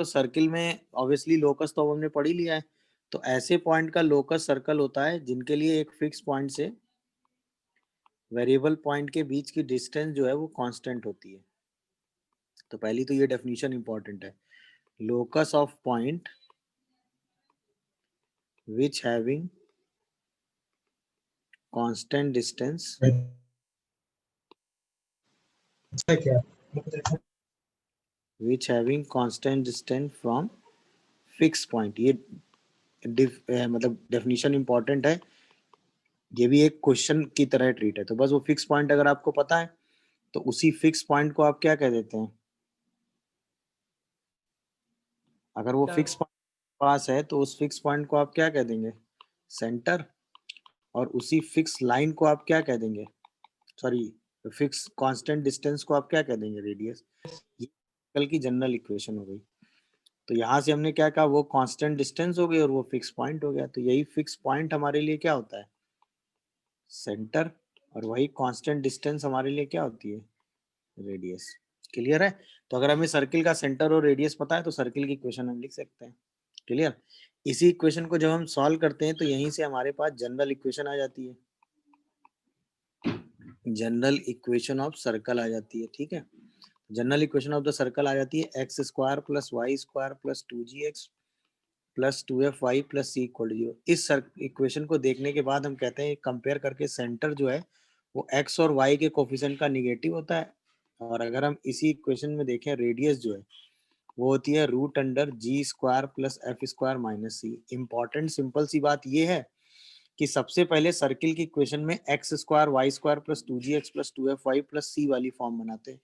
तो सर्किल में obviously locus तो हमने पढ़ ही लिया है, तो ऐसे पॉइंट का लोकस सर्कल होता है जिनके लिए एक फिक्स पॉइंट से वेरिएबल पॉइंट के बीच की डिस्टेंस जो है वो कांस्टेंट होती है। तो पहली तो ये डेफिनेशन इंपॉर्टेंट है, locus of point which having constant distance क्या which having constant distance from fixed point। ये मतलब डेफिनेशन इंपॉर्टेंट है, ये भी एक क्वेश्चन की तरह ट्रीट है। तो बस वो फिक्स पॉइंट अगर आपको पता है तो उसी फिक्स पॉइंट को आप क्या कह देते हैं, अगर वो फिक्स पॉइंट पास है तो उस फिक्स पॉइंट को आप क्या कह देंगे, सेंटर। और उसी फिक्स लाइन को आप क्या कह देंगे, सॉरी फिक्स कांस्टेंट डिस्टेंस को आप क्या कह देंगे, रेडियस। ये कल की जनरल इक्वेशन हो गई। तो यहाँ से हमने क्या कहा, वो कांस्टेंट डिस्टेंस हो गई और वो फिक्स पॉइंट हो गया। तो यही फिक्स पॉइंट हमारे लिए क्या होता है, सेंटर। और वही कांस्टेंट डिस्टेंस हमारे लिए क्या होती है, रेडियस। क्लियर है। तो अगर हमें सर्किल का सेंटर और रेडियस पता है तो सर्किल की इक्वेशन हम लिख सकते हैं। क्लियर। इसी इक्वेशन को जब हम सॉल्व करते हैं तो यहीं से हमारे पास जनरल इक्वेशन आ जाती है, जनरल इक्वेशन ऑफ सर्कल आ जाती है। ठीक है, general equation of the circle आ जाती है X square plus Y square plus 2gx plus 2fy plus C equal to 0। इस इक्वेशन को देखने के बाद हम कहते हैं कंपेयर करके सेंटर जो है वो x और y के कोफिशिएंट का निगेटिव होता है। और अगर हम इसी इक्वेशन में देखें, रेडियस जो है वो होती है root under G square plus F square minus C. Important simple सी बात ये है कि सबसे पहले सर्किल की इक्वेशन में X square Y square plus 2gx plus 2fy plus C वाली फॉर्म बनाते हैं।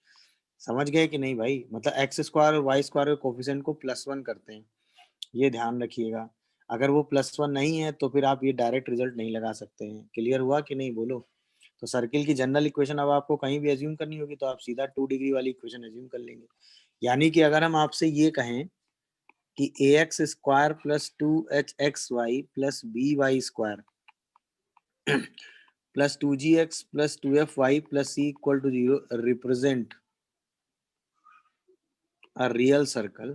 समझ गए कि नहीं भाई, मतलब एक्स स्क्वायर और वाई स्क्वायर के कोफिशिएंट को +1 करते हैं, ये ध्यान रखिएगा। अगर वो +1 नहीं है तो फिर आप ये डायरेक्ट रिजल्ट नहीं लगा सकते हैं। क्लियर हुआ कि नहीं, बोलो। तो सर्किल की जनरल इक्वेशन अब आपको कहीं भी एज्यूम करनी होगी तो आप सीधा 2 डिग्री वाली इक्वेशन एज्यूम कर लेंगे। यानी कि अगर हम आपसे ये कहें कि ax square plus 2hxy plus by square plus 2gx plus 2fy plus c equal to 0 represent a real circle.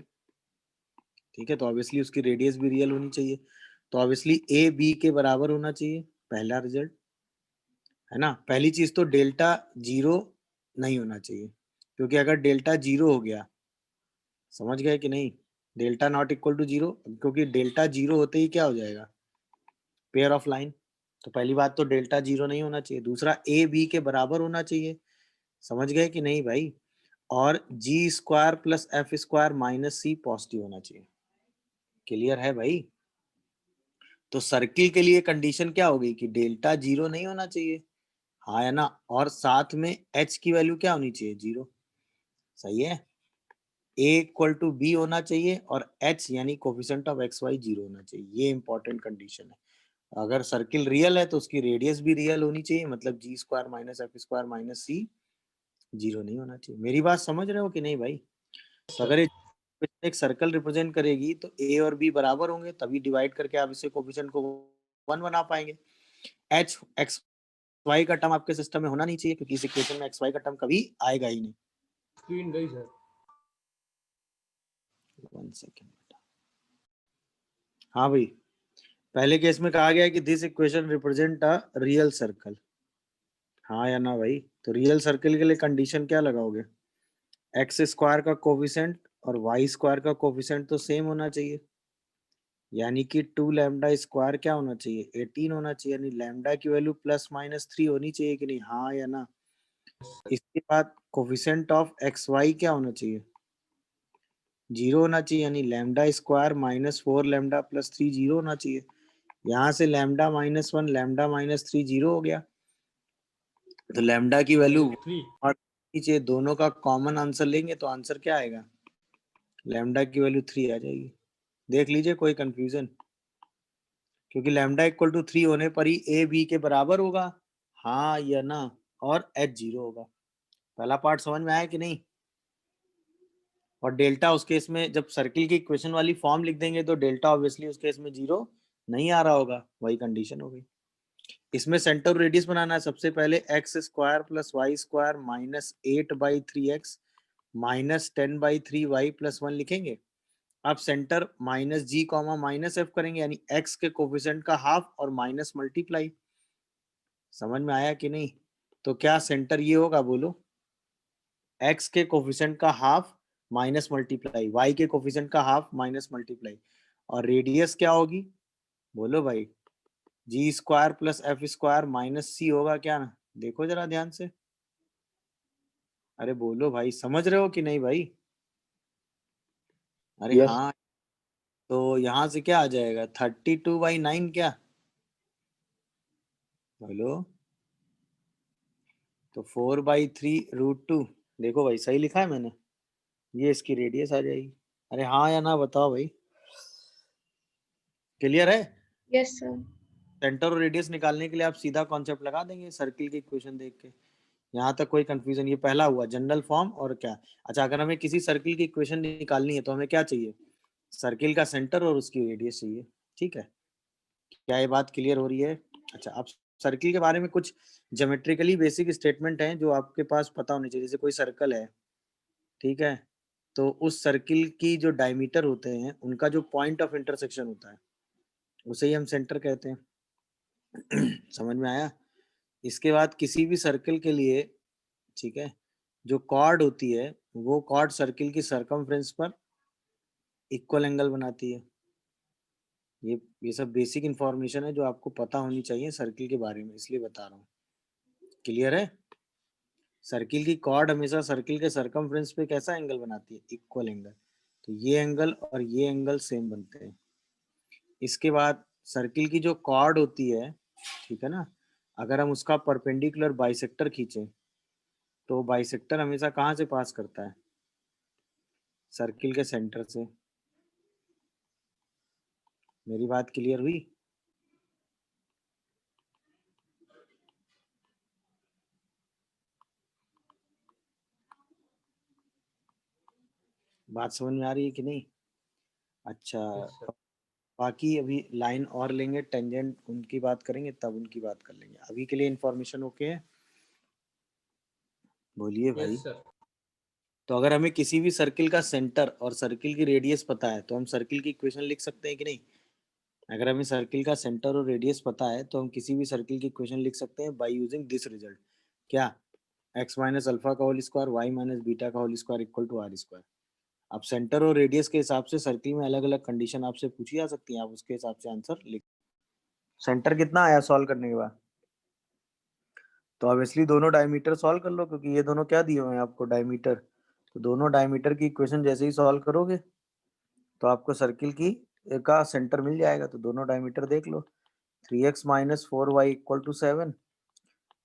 ठीक है, तो ऑब्वियसली उसकी रेडियस भी रियल होनी चाहिए। तो ऑब्वियसली ए बी के बराबर होना चाहिए, पहला रिजल्ट है ना। पहली चीज तो डेल्टा 0 नहीं होना चाहिए, क्योंकि अगर डेल्टा 0 हो गया, समझ गए कि नहीं, डेल्टा नॉट इक्वल टू 0, क्योंकि डेल्टा 0 होते ही क्या हो जाएगा, पेयर ऑफ लाइन। तो पहली बात तो डेल्टा 0 नहीं होना चाहिए। दूसरा ए बी के बराबर होना चाहिए, समझ गए कि नहीं भाई। और G square plus F square minus C positive होना चाहिए। क्लियर है भाई। तो सर्किल के लिए कंडीशन क्या होगी कि डेल्टा 0 नहीं होना चाहिए, हाँ है ना, और साथ में h की वैल्यू क्या होनी चाहिए, 0। सही है, a इक्वल टू बी होना चाहिए और h यानी कोफिशिएंट ऑफ एक्स वाई 0 होना चाहिए। ये इंपॉर्टेंट कंडीशन है। अगर सर्किल रियल है तो उसकी रेडियस भी रियल होनी चाहिए, मतलब g square minus f square minus c 0 नहीं होना चाहिए। मेरी बात समझ रहे हो कि नहीं भाई। तो अगर एक सर्कल रिप्रेजेंट करेगी तो ए और बी बराबर होंगे, तभी डिवाइड करके आप इसे कोफिशिएंट को 1 बना पाएंगे। एच एक्स वाई का टर्म आपके सिस्टम में होना नहीं चाहिए, क्योंकि इस इक्वेशन में एक्स वाई का टर्म कभी आएगा ही नहीं। स्क्रीन गई सर। 1 सेकेंड। हाँ भाई, पहले केस में कहा गया है कि this equation represent a real circle, हाँ या ना भाई। तो रियल सर्कल के लिए कंडीशन क्या लगाओगे, एक्स स्क्वायर का कोफिशिएंट और वाई स्क्वायर का कोफिशिएंट तो सेम होना चाहिए, यानी कि 2 लैम्डा स्क्वायर क्या होना चाहिए, 18 होना चाहिए, यानी लैम्डा की वैल्यू +-3 होनी चाहिए कि नहीं, हाँ या ना। इसके बाद कोफिशिएंट ऑफ एक्स वाई क्या होना चाहिए, 0 होना चाहिए, यानी लैम्डा स्क्वायर -4 लैम्डा +3 0 होना चाहिए। यहाँ से लैम्डा -1 लैम्डा -3 0 हो गया, तो लैम्डा की वैल्यू 3 और नीचे दोनों का कॉमन आंसर लेंगे तो आंसर क्या आएगा, लैम्डा की वैल्यू 3 आ जाएगी। देख लीजिए कोई कंफ्यूजन, क्योंकि लैम्डा इक्वल टू 3 होने पर ही ए बी के बराबर होगा, हाँ या ना, और एच 0 होगा। पहला पार्ट समझ में आया कि नहीं। और डेल्टा उस केस में जब सर्किल की इक्वेशन वाली फॉर्म लिख देंगे तो डेल्टा ऑब्वियसली उस केस में 0 नहीं आ रहा होगा, वही कंडीशन हो गई। इसमें सेंटर रेडियस बनाना है। सबसे पहले x square plus Y square -8/3x -10/3y +1 लिखेंगे। आप centre minus g comma minus f करेंगे, यानी एक्स के कोफिशिएंट का हाफ और माइनस मल्टीप्लाई। समझ में आया कि नहीं? तो क्या सेंटर ये होगा, बोलो? एक्स के कोफिशिएंट का हाफ माइनस मल्टीप्लाई, वाई के कोफिशिएंट का हाफ माइनस मल्टीप्लाई, और रेडियस क्या होगी, बोलो भाई? G square plus F square minus c होगा क्या ना? देखो जरा ध्यान से, अरे बोलो भाई, समझ रहे हो कि नहीं भाई? अरे यस हाँ। तो यहाँ से क्या आ जाएगा, 32/9 क्या, बोलो? तो 4/3√2। देखो भाई, सही लिखा है मैंने? ये इसकी रेडियस आ जाएगी। अरे हाँ या ना बताओ भाई, क्लियर है? Yes sir. सेंटर और रेडियस निकालने के लिए आप सीधा कॉन्सेप्ट लगा देंगे सर्किल की इक्वेशन देख के। यहाँ तक कोई कंफ्यूजन? ये पहला हुआ जनरल फॉर्म। और क्या? अच्छा, अगर हमें किसी सर्किल की इक्वेशन निकालनी है तो हमें क्या चाहिए, सर्किल का सेंटर और उसकी रेडियस चाहिए। ठीक है, क्या ये बात क्लियर हो रही है? अच्छा, अब सर्किल के बारे में कुछ ज्योमेट्रिकली बेसिक स्टेटमेंट हैं जो आपके पास पता होने चाहिए। जैसे कोई सर्कल है, ठीक है, तो उस सर्किल की जो डायमीटर होते हैं उनका जो पॉइंट ऑफ इंटरसेक्शन होता है उसे ही हम सेंटर कहते हैं। समझ में आया? इसके बाद किसी भी सर्कल के लिए, ठीक है, जो कॉर्ड होती है वो कॉर्ड सर्किल की सरकमफ्रेंस पर इक्वल एंगल बनाती है। ये सब बेसिक इंफॉर्मेशन है जो आपको पता होनी चाहिए सर्किल के बारे में, इसलिए बता रहा हूँ। क्लियर है? सर्किल की कॉर्ड हमेशा सर्किल के सरकमफ्रेंस पे कैसा एंगल बनाती है, इक्वल एंगल। तो ये एंगल और ये एंगल सेम बनते हैं। इसके बाद सर्किल की जो कॉर्ड होती है, ठीक है ना, अगर हम उसका परपेंडिकुलर बाइसेक्टर खींचें तो बाइसेक्टर हमेशा कहाँ से पास करता है, सर्किल के सेंटर से। मेरी बात क्लियर हुई? बात समझ में आ रही है कि नहीं? अच्छा, यस सर। बाकी अभी लाइन और लेंगे, टेंजेंट उनकी बात करेंगे तब उनकी बात कर लेंगे। अभी के लिए इन्फॉर्मेशन ओके है? बोलिए भाई। Yes sir. तो अगर हमें किसी भी सर्किल का सेंटर और सर्किल की रेडियस पता है तो हम सर्किल की इक्वेशन लिख सकते हैं कि नहीं? अगर हमें सर्किल का सेंटर और रेडियस पता है तो हम किसी भी सर्किल की इक्वेशन लिख सकते हैं बाय यूजिंग दिस रिजल्ट। क्या? एक्स माइनस अल्फा का whole square y minus beta का whole square equal to r square. अब सेंटर और रेडियस के हिसाब से सर्किल में अलग अलग कंडीशन आपसे पूछी जा सकती है, आप उसके हिसाब से आंसर लिख। सेंटर कितना आया सॉल्व करने के बाद? तो ऑब्वियसली दोनों डायमीटर सॉल्व कर लो, क्योंकि ये दोनों क्या दिए हुए हैं आपको, डायमीटर। तो दोनों डायमीटर की इक्वेशन जैसे ही सॉल्व करोगे तो आपको सर्किल की का सेंटर मिल जाएगा। तो दोनों डायमीटर देख लो, 3x minus 4y equal to 7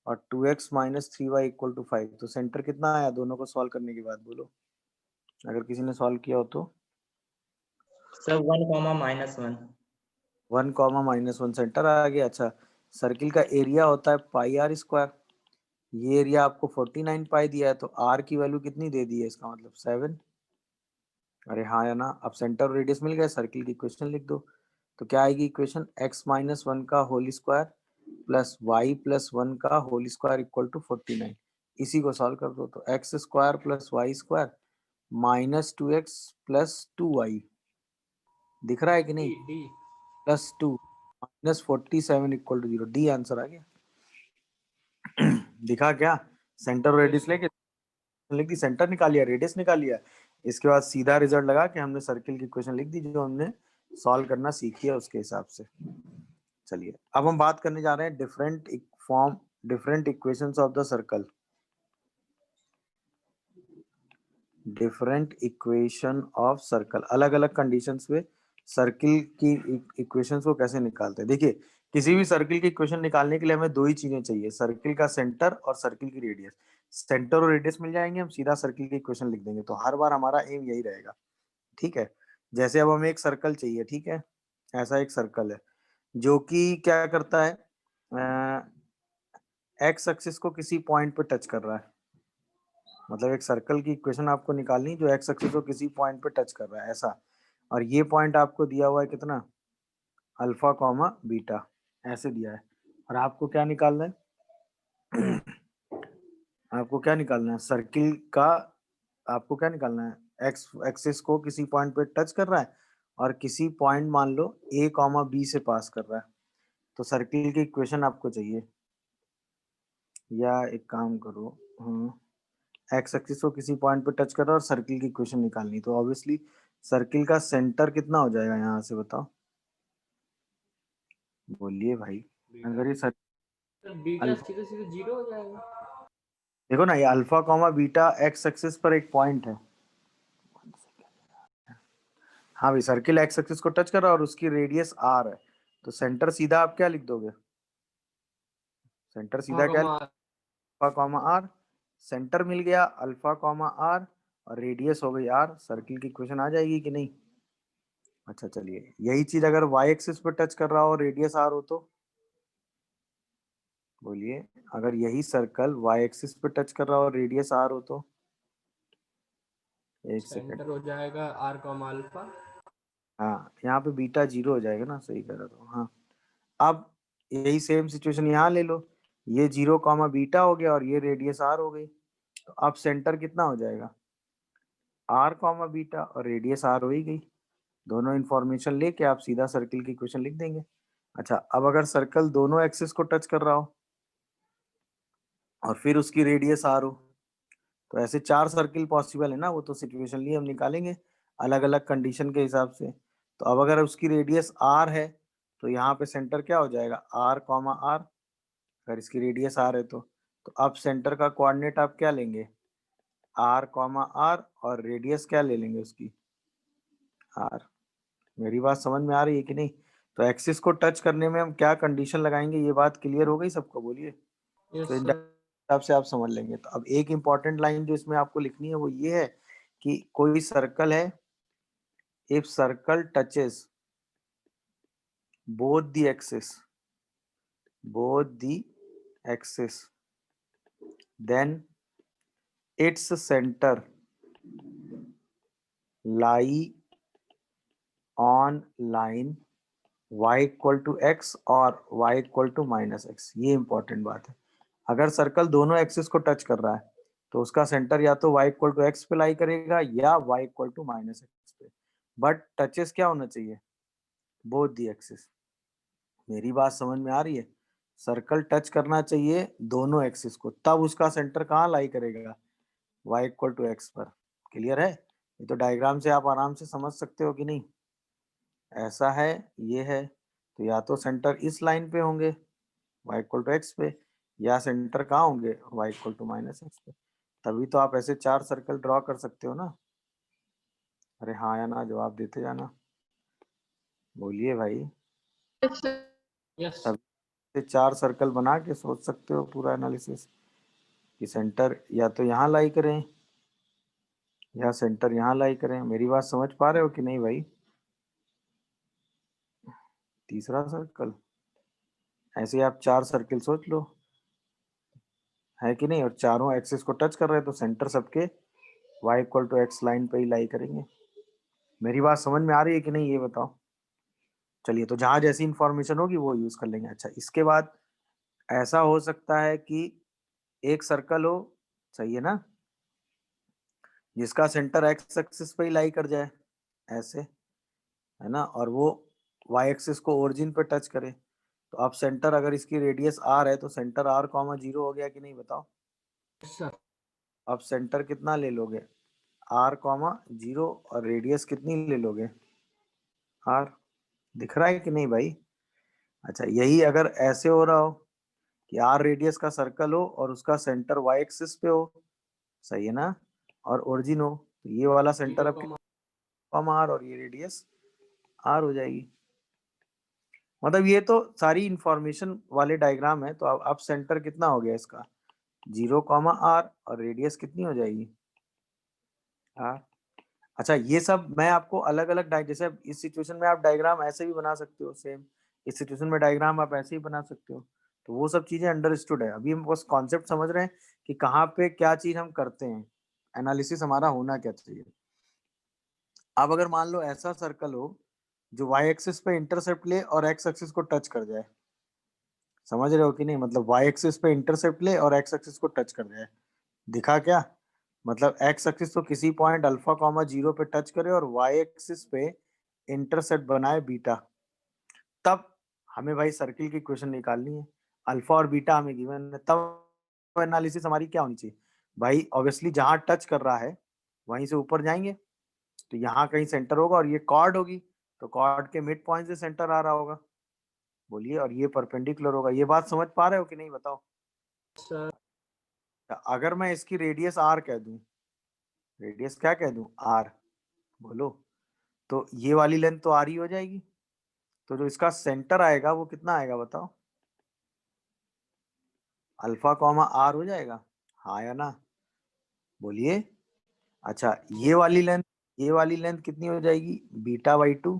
और 2x minus 3y equal to 5। तो सेंटर कितना आया दोनों को सॉल्व करने के बाद, बोलो? अगर किसी ने सॉल्व किया हो तो। सर 1, -1 1, सेंटर आ गया। अच्छा, सर्किल का एरिया होता है पाई आर स्क्वायर। ये एरिया आपको 49 पाई दिया है, तो आर की वैल्यू कितनी दे दी है, इसका मतलब 7। अरे हाँ या ना? अब सेंटर और रेडियस मिल गया, सर्किल की इक्वेशन लिख दो। तो क्या आएगी इक्वेशन, x-1 का whole square plus y plus 1 का होल स्क्वायर इक्वल टू 49। इसी को सॉल्व कर दो, तो x square plus Y square minus 2x plus 2y, दिख रहा है कि नहीं, d d plus 2 minus 47 equal to 0। The answer आ गया। दिखा क्या? सेंटर और यस रेडियस सर। लेके लिख दी, सेंटर निकाल लिया, रेडियस निकाल लिया। इसके बाद सीधा रिजल्ट लगा के हमने सर्किल की इक्वेशन लिख दी जो हमने सॉल्व करना सीखी है उसके हिसाब से। चलिए, अब हम बात करने जा रहे हैं different equations of the circle. Different equation of circle, अलग अलग कंडीशंस पे सर्किल की इक्वेशंस को कैसे निकालते हैं। देखिए, किसी भी सर्किल की इक्वेशन निकालने के लिए हमें दो ही चीजें चाहिए, सर्किल का सेंटर और सर्किल की रेडियस। सेंटर और रेडियस मिल जाएंगे, हम सीधा सर्किल की इक्वेशन लिख देंगे। तो हर बार हमारा एम यही रहेगा, ठीक है। जैसे अब हमें एक सर्कल चाहिए, ठीक है, ऐसा एक सर्कल है जो कि क्या करता है, एक्स एक्सिस को किसी पॉइंट पे टच कर रहा है। मतलब एक सर्कल की इक्वेशन आपको निकालनी जो एक्स एक्सिस को किसी पॉइंट पे टच कर रहा है, ऐसा। और ये पॉइंट आपको दिया हुआ है कितना, अल्फा कॉमा बीटा, ऐसे दिया है। और आपको क्या निकालना है, आपको क्या निकालना है, सर्किल का, आपको क्या निकालना है, एक्स एक्सिस को किसी पॉइंट पे टच कर रहा है और किसी पॉइंट मान लो a कॉमा बी से पास कर रहा है, तो सर्किल की इक्वेशन आपको चाहिए। या एक काम करो, एक्स एक्सिस को किसी पॉइंट पे टच कर रहा है और सर्किल की इक्वेशन निकालनी, तो ऑब्वियसली सर्किल का सेंटर कितना हो जाएगा यहाँ से बताओ, बोलिए भाई। अगर ये सर बीटा सीधे सीधे 0 हो जाएगा। देखो ना, ये alpha comma beta x axis पर एक पॉइंट है। हाँ भाई, सर्किल एक्स एक्सिस को टच कर रहा है और उसकी रेडियस आर है, तो सेंटर सीधा आप क्या लिख दोगे, सेंटर सीधा क्या, अल्फा कॉमा आर, सेंटर मिल गया अल्फा कॉमा आर और रेडियस हो गई आर, सर्किल की इक्वेशन आ जाएगी कि नहीं। अच्छा चलिए, यही चीज अगर वाई एक्सिस पर टच कर रहा हो रेडियस आर हो तो बोलिए, अगर यही सर्कल वाई एक्सिस पे टच कर रहा हो रेडियस आर हो तो, एक सेकंड, सेंटर हो जाएगा आर कॉमा अल्फा। हाँ यहाँ पे बीटा 0 हो जाएगा ना, सही कह रहा था। हाँ, अब यही सेम सिचुएशन यहाँ ले लो, ये 0 कॉमा बीटा हो गया और ये रेडियस आर हो गई, तो अब सेंटर कितना हो जाएगा, आर कॉमा बीटा और रेडियस आर हो ही गई। दोनों इंफॉर्मेशन लेके आप सीधा सर्किल की इक्वेशन लिख देंगे। अच्छा, अब अगर सर्कल दोनों एक्सिस को टच कर रहा हो और फिर उसकी रेडियस आर हो, तो ऐसे 4 सर्किल पॉसिबल है ना, वो तो सिचुएशनली हम निकालेंगे अलग अलग कंडीशन के हिसाब से। तो अब अगर उसकी रेडियस आर है तो यहाँ पे सेंटर क्या हो जाएगा, आर कॉमा आर, अगर इसकी रेडियस आर है तो अब सेंटर का कोऑर्डिनेट आप क्या लेंगे, आर कॉमा आर और रेडियस क्या ले लेंगे उसकी, आर। मेरी बात समझ में आ रही है कि नहीं। तो एक्सिस को टच करने में हम क्या कंडीशन लगाएंगे, ये बात क्लियर हो गई सबको, बोलिए। यस तो इन सर। हिसाब से आप समझ लेंगे। तो अब एक इंपॉर्टेंट लाइन जो इसमें आपको लिखनी है वो ये है कि कोई सर्कल है, if circle touches both the axis then its center lie on line y equal to x और y equal to minus x. ये इंपॉर्टेंट बात है, अगर सर्कल दोनों एक्सिस को टच कर रहा है तो उसका सेंटर या तो y इक्वल टू एक्स पे लाई करेगा या y equal to minus x पे, बट टचेस क्या होना चाहिए, बोथ दी एक्सिस। मेरी बात समझ में आ रही है, सर्कल टच करना चाहिए दोनों एक्सिस को, तब उसका सेंटर कहाँ लाई करेगा, y इक्वल टू एक्स पर। क्लियर है, ये तो डायग्राम से आप आराम से समझ सकते हो कि नहीं। ऐसा है, ये है, तो या तो सेंटर इस लाइन पे होंगे y इक्वल टू एक्स पे, या सेंटर कहाँ होंगे y equal to minus x पे, तभी तो आप ऐसे 4 सर्कल ड्रॉ कर सकते हो ना। अरे हाँ या ना जवाब देते जाना, बोलिए भाई। यस। तब से 4 सर्कल बना के सोच सकते हो पूरा एनालिसिस कि सेंटर या तो यहाँ लाई करें या सेंटर यहाँ लाई करें। मेरी बात समझ पा रहे हो कि नहीं भाई। तीसरा सर्कल, ऐसे आप 4 सर्कल सोच लो, है कि नहीं, और चारों एक्सिस को टच कर रहे हैं तो सेंटर सबके y equal to x line पे ही लाई करेंगे। मेरी बात समझ में आ रही है कि नहीं, ये बताओ। चलिए, तो जहां जैसी इंफॉर्मेशन होगी वो यूज कर लेंगे। अच्छा, इसके बाद ऐसा हो सकता है कि एक सर्कल हो, सही है ना, जिसका सेंटर एक्स एक्सिस पे ही लाई कर जाए, ऐसे, है ना, और वो वाई एक्सिस को ओरिजिन पे टच करे, तो अब सेंटर, अगर इसकी रेडियस आर है तो सेंटर आर कॉमा 0 हो गया कि नहीं, बताओ। सर अब सेंटर कितना ले लोगे, आर कॉमा 0 और रेडियस कितनी ले लोगे, आर। दिख रहा है कि नहीं भाई। अच्छा, यही अगर ऐसे हो रहा हो कि आर रेडियस का सर्कल हो और उसका सेंटर वाई एक्सिस पे हो, सही है ना, और ओरिजिन हो, तो ये वाला सेंटर 0 अब कॉमा आर और ये रेडियस आर हो जाएगी। मतलब ये तो सारी इंफॉर्मेशन वाले डायग्राम है। तो अब सेंटर कितना हो गया इसका, 0 कॉमा आर और रेडियस कितनी हो जाएगी, आर। अच्छा, ये सब मैं आपको अलग अलग जैसे अब इस सिचुएशन में आप डायग्राम ऐसे भी बना सकते हो, सेम इस सिचुएशन में डायग्राम आप ऐसे ही बना सकते हो। तो वो सब चीजें अंडरस्टूड है, अभी हम बस कॉन्सेप्ट समझ रहे हैं कि कहाँ पे क्या चीज हम करते हैं, एनालिसिस हमारा होना क्या चाहिए। अब अगर मान लो ऐसा सर्कल हो जो वाई एक्सिस पे इंटरसेप्ट ले और एक्स एक्सिस को टच कर जाए, समझ रहे हो कि नहीं, मतलब वाई एक्सिस पे इंटरसेप्ट ले और एक्स एक्सिस को टच कर जाए, दिखा क्या, मतलब एक्स एक्सिस तो किसी पॉइंट अल्फा कॉमा 0 पे टच करे और वाई एक्सिस पे इंटरसेप्ट बनाए बीटा, तब हमें भाई सर्किल की इक्वेशन निकालनी है। अल्फा और बीटा हमें गिवन है, तब एनालिसिस हमारी क्या होनी चाहिए भाई? ऑब्वियसली जहां टच कर रहा है वहीं से ऊपर जाएंगे, तो यहाँ कहीं सेंटर होगा और ये कॉर्ड होगी, तो कॉर्ड के मिड पॉइंट से सेंटर आ रहा होगा। बोलिए, और ये परपेंडिकुलर होगा। ये बात समझ पा रहे हो कि नहीं, बताओ? सर अगर मैं इसकी रेडियस आर कह दूं, रेडियस क्या कह दूं? आर, बोलो, तो ये वाली लेंथ तो आर ही हो जाएगी। तो जो इसका सेंटर आएगा वो कितना आएगा, बताओ? अल्फा कॉमा आर हो जाएगा, हाँ या ना? बोलिए। अच्छा, ये वाली लेंथ कितनी हो जाएगी? Beta by 2।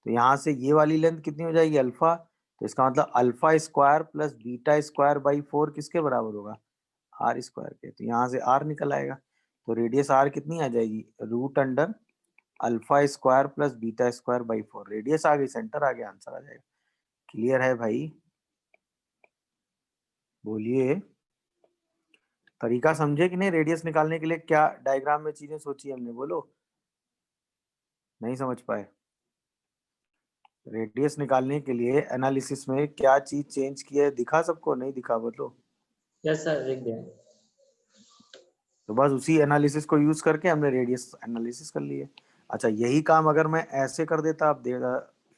तो यहाँ से ये वाली लेंथ कितनी हो जाएगी? अल्फा। तो इसका मतलब alpha square plus beta square by 4 किसके बराबर होगा? आर स्क्वायर के। तो यहाँ से आर निकल आएगा। तो रेडियस आर कितनी आ जाएगी? Root under alpha square plus beta square by 4। Radius आ गई, सेंटर आ गया, आंसर आ जाएगा। क्लियर है भाई? बोलिए। तरीका समझे कि नहीं? रेडियस निकालने के लिए क्या डायग्राम में चीजें सोची हमने, बोलो। नहीं समझ पाए? रेडियस निकालने के लिए एनालिसिस में क्या चीज चेंज की है, दिखा सबको? नहीं दिखा, बोलो। यस सर, लिख दिया। तो बस उसी एनालिसिस को यूज करके हमने रेडियस एनालिसिस कर लिए। अच्छा, यही काम अगर मैं ऐसे कर देता, आप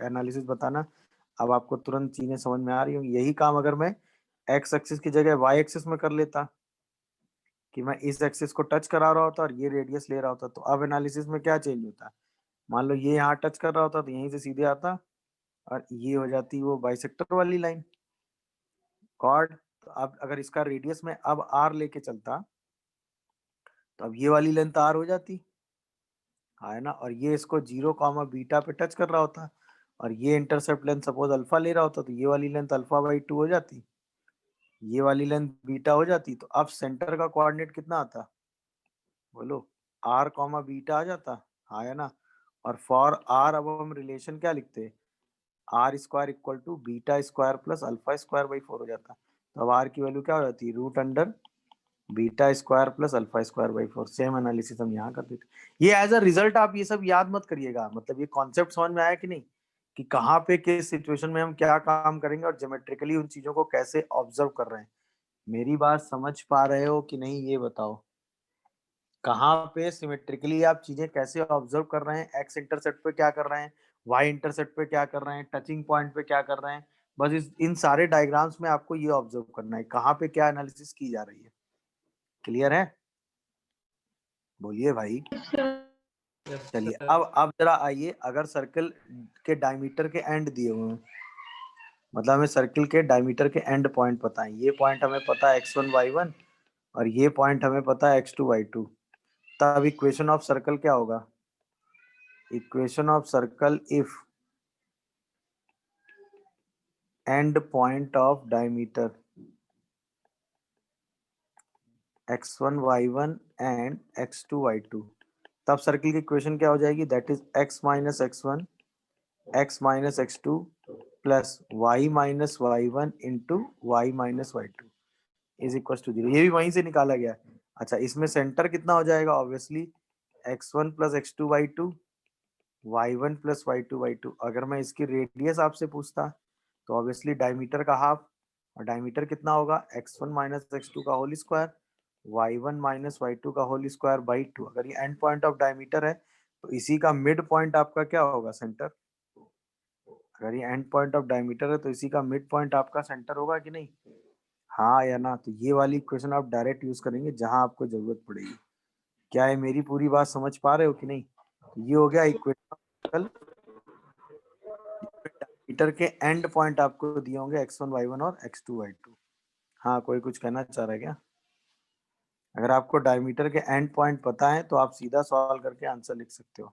एनालिसिस बताना, अब आपको तुरंत चीजें समझ में आ रही होंगी। यही काम अगर मैं एक्स एक्सिस की जगह वाई एक्सिस में कर लेता, कि मैं इस एक्सिस को टच करा रहा होता और ये रेडियस ले रहा होता, तो अब एनालिसिस में क्या चेंज होता? मान लो ये यहाँ टच कर रहा होता तो यहीं से सीधे आता और ये हो जाती वो बाइसेक्टर वाली लाइन, कॉर्ड। तो अब अगर इसका रेडियस में अब आर लेके चलता, तो अब ये वाली लेंथ आर हो जाती, हाँ है ना? और ये इसको 0 कॉमा बीटा पे टच कर रहा होता और ये इंटरसेप्ट लेंथ सपोज अल्फा ले रहा होता, तो ये वाली लेंथ अल्फा बाई 2 हो जाती, ये वाली लेंथ बीटा हो जाती। तो अब सेंटर का कोऑर्डिनेट कितना आता, बोलो? आर कॉमा बीटा आ जाता, हाँ है ना? और फॉर आर अब हम रिलेशन क्या लिखते? R square equal to beta square plus alpha square by 4 हो जाता। तो अब आर की वैल्यू क्या हो जाती है? Root under beta square plus alpha square by 4। Same analysis हम यहाँ कर देते। ये एज अ रिजल्ट आप ये सब याद मत करिएगा, मतलब ये कॉन्सेप्ट समझ में आया कि नहीं, कि कहाँ पे किस सिचुएशन में हम क्या काम करेंगे और ज्योमेट्रिकली उन चीजों को कैसे ऑब्जर्व कर रहे हैं। मेरी बात समझ पा रहे हो कि नहीं, ये बताओ? कहाँ पे सिमेट्रिकली आप चीजें कैसे ऑब्जर्व कर रहे हैं, एक्स इंटरसेप्ट पे क्या कर रहे हैं, वाई इंटरसेप्ट पे क्या कर रहे हैं, टचिंग पॉइंट पे क्या कर रहे हैं। बस इन सारे डायग्राम्स में आपको ये ऑब्जर्व करना है, कहाँ पे क्या एनालिसिस की जा रही है। क्लियर है? बोलिए भाई। चलिए, अब जरा आइए, अगर सर्कल के डायमीटर के एंड दिए हुए हैं, मतलब हमें सर्कल के डायमीटर के एंड पॉइंट पता है। ये पॉइंट हमें पता है x1 y1 और ये पॉइंट हमें पता है x2 y2। तब इक्वेशन ऑफ सर्कल क्या होगा? Equation of circle if end point of diameter x1 y1 and x2 y2, तब सर्कल की इक्वेशन क्या हो जाएगी? That is x minus x1 x minus x2 plus y minus y1 into y minus y2 is equal to 0। ये भी वहीं से निकाला गया है। अच्छा, इसमें सेंटर कितना हो जाएगा? Obviously x1 plus x2 y2 y1 plus y2 y2। अगर मैं इसकी रेडियस आपसे पूछता, तो ऑब्वियसली डायमीटर का हाफ, और डायमीटर कितना होगा? x1 माइनस x2 का whole square y1 minus y2 का होल स्क्वायर बाई 2। अगर ये एंड पॉइंट ऑफ डायमीटर है, तो इसी का मिड पॉइंट आपका क्या होगा? सेंटर। अगर ये एंड पॉइंट ऑफ डायमीटर है, तो इसी का मिड पॉइंट आपका सेंटर होगा कि नहीं? हाँ या ना? तो ये वाली इक्वेशन आप डायरेक्ट यूज करेंगे जहां आपको जरूरत पड़ेगी। क्या है, मेरी पूरी बात समझ पा रहे हो कि नहीं? तो ये हो गया इक्वेशन। मीटर के एंड पॉइंट आपको दिए होंगे x1 y1 और x2 y2। हाँ, कोई कुछ कहना चाह रहा है क्या? अगर आपको डायमीटर के एंड पॉइंट पता है तो आप सीधा सॉल्व करके आंसर लिख सकते हो।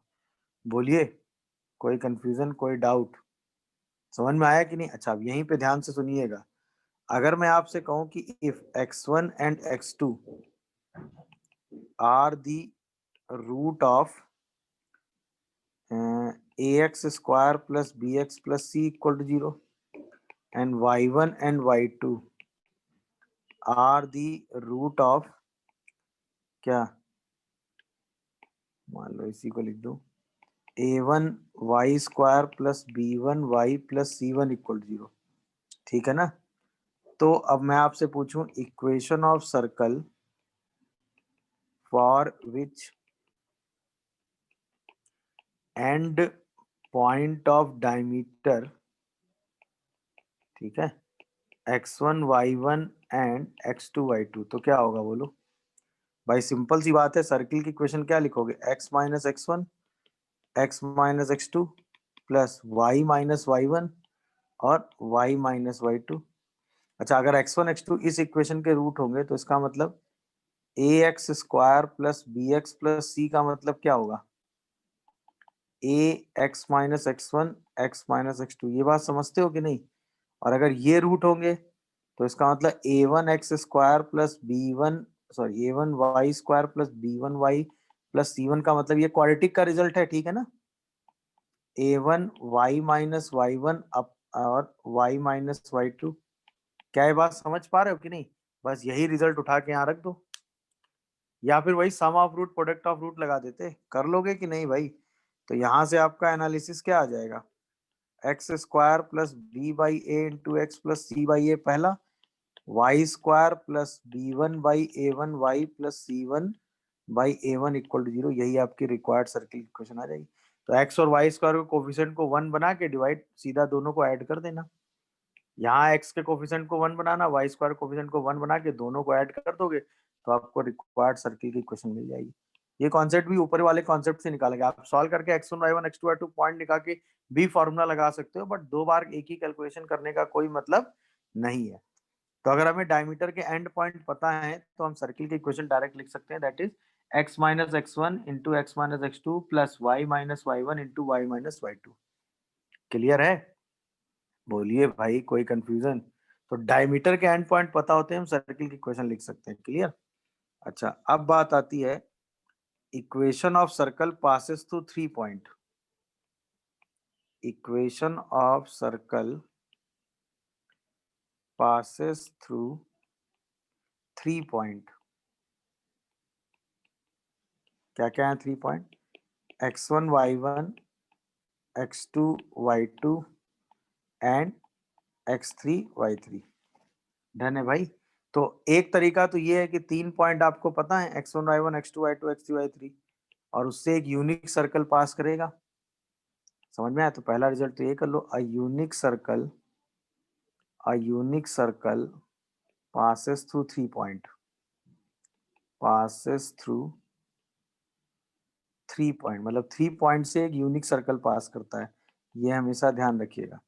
बोलिए, कोई कंफ्यूजन, कोई डाउट? समझ में आया कि नहीं? अच्छा, अब यहीं पे ध्यान से सुनिएगा। अगर मैं आपसे कहूं कि if x1 and x2 are the root of ax square plus bx plus c equal to 0 and y1 and y2 are the root of क्या, मान लो इसी को लिख दो a1 y square plus b1 y plus c1 equal 0, ठीक है ना। तो अब मैं आपसे पूछूं equation of circle for which and point of diameter, ठीक है, x1 y1 and x2 y2, तो क्या होगा बोलो भाई। सिंपल सी बात है, सर्किल की इक्वेशन क्या लिखोगे, x minus x1 x minus x2 plus y minus y1 और y माइनस y2। अच्छा, अगर x1 x2 इस इक्वेशन के रूट होंगे तो इसका मतलब ax square plus bx plus c का मतलब क्या होगा, ax minus x1 x minus x2। ये बात समझते हो कि नहीं। और अगर ये रूट होंगे तो इसका मतलब a1 x square plus b1 sorry a1 y square plus b1 y plus c1 का मतलब ये क्वाड्रेटिक का रिजल्ट है, ठीक है ना। a1 y minus y1 up और y माइनस y2। क्या ये बात समझ पा रहे हो कि नहीं। बस यही रिजल्ट उठा के यहाँ रख दो, या फिर वही sum of root product of root लगा देते, कर लोगे कि नहीं भाई। तो यहाँ से आपका एनालिसिस क्या आ जाएगा, x square plus b by a into x plus c by a पहला, y square plus b one by a one y plus c one by a one equal to 0। यही आपकी रिक्वायर्ड सर्किल इक्वेशन आ जाएगी। तो x और Y square के coefficient को 1 बना के डिवाइड सीधा दोनों को ऐड कर देना। यहाँ एक्स के कोफिशिएंट को 1 बनाना, वाई स्क्वायर कोफिशिएंट को 1 बना के दोनों को ऐड कर दोगे तो आपको रिक्वायर्ड सर्किल की इक्वेशन मिल जाएगी। ये कॉन्सेप्ट भी ऊपर वाले कॉन्सेप्ट से निकालेगा। आप सॉल्व करके x1 y1 x2 y2 point निकाल के भी फॉर्मूला लगा सकते हो, बट 2 बार एक ही कैलकुलेशन करने का कोई मतलब नहीं है। तो अगर हमें डायमीटर के एंड पॉइंट पता है तो हम सर्किल की इक्वेशन डायरेक्ट लिख सकते हैं, that is x minus x1 into x minus x2 plus y minus y1 into y minus y2। Clear है, बोलिए भाई कोई कंफ्यूजन। तो डायमीटर के एंड पॉइंट पता होते हैं, हम सर्किल की इक्वेशन लिख सकते हैं। क्लियर। अच्छा, अब बात आती है equation of circle passes through 3 point. Equation of circle passes through 3 point. क्या क्या है 3 point, x1 y1 x2 y2 and x3 y3। Done है भाई। तो एक तरीका तो ये है कि 3 पॉइंट आपको पता है, x1 y1 x2 y2 x3 y3, और उससे एक यूनिक सर्कल पास करेगा। समझ में आया। तो पहला रिजल्ट तो ये कर लो, a unique circle passes through 3 point, passes through 3 point, मतलब 3 पॉइंट से एक यूनिक सर्कल पास करता है। ये हमेशा ध्यान रखिएगा।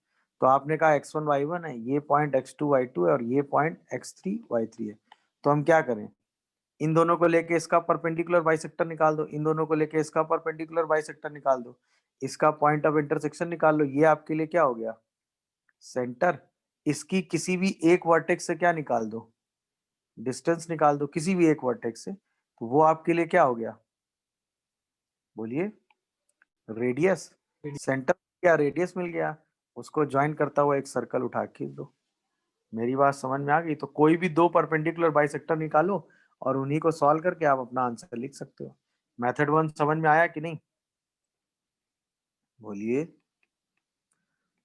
तो आपने कहा x1 y1 है, ये पॉइंट x2 y2 है और ये पॉइंट x3 y3 है। तो हम क्या करें, इन दोनों को लेके इसका परपेंडिकुलर बाइसेक्टर निकाल दो, इन दोनों को लेके इसका परपेंडिकुलर बाइसेक्टर निकाल दो, इसका पॉइंट ऑफ इंटरसेक्शन निकाल लो। ये आपके लिए क्या हो गया, सेंटर। इसकी किसी भी एक वर्टेक्स से क्या निकाल दो, डिस्टेंस निकाल दो किसी भी एक वर्टेक्स से, तो वो आपके लिए क्या हो गया, बोलिए, रेडियस। सेंटर क्या, रेडियस मिल गया, उसको ज्वाइन करता हुआ एक सर्कल उठा के खींच दो। मेरी बात समझ में आ गई। तो कोई भी 2 परपेंडिकुलर बाइसेक्टर निकालो और उन्हीं को सॉल्व करके आप अपना आंसर लिख सकते हो। मेथड 1 समझ में आया कि नहीं, बोलिए।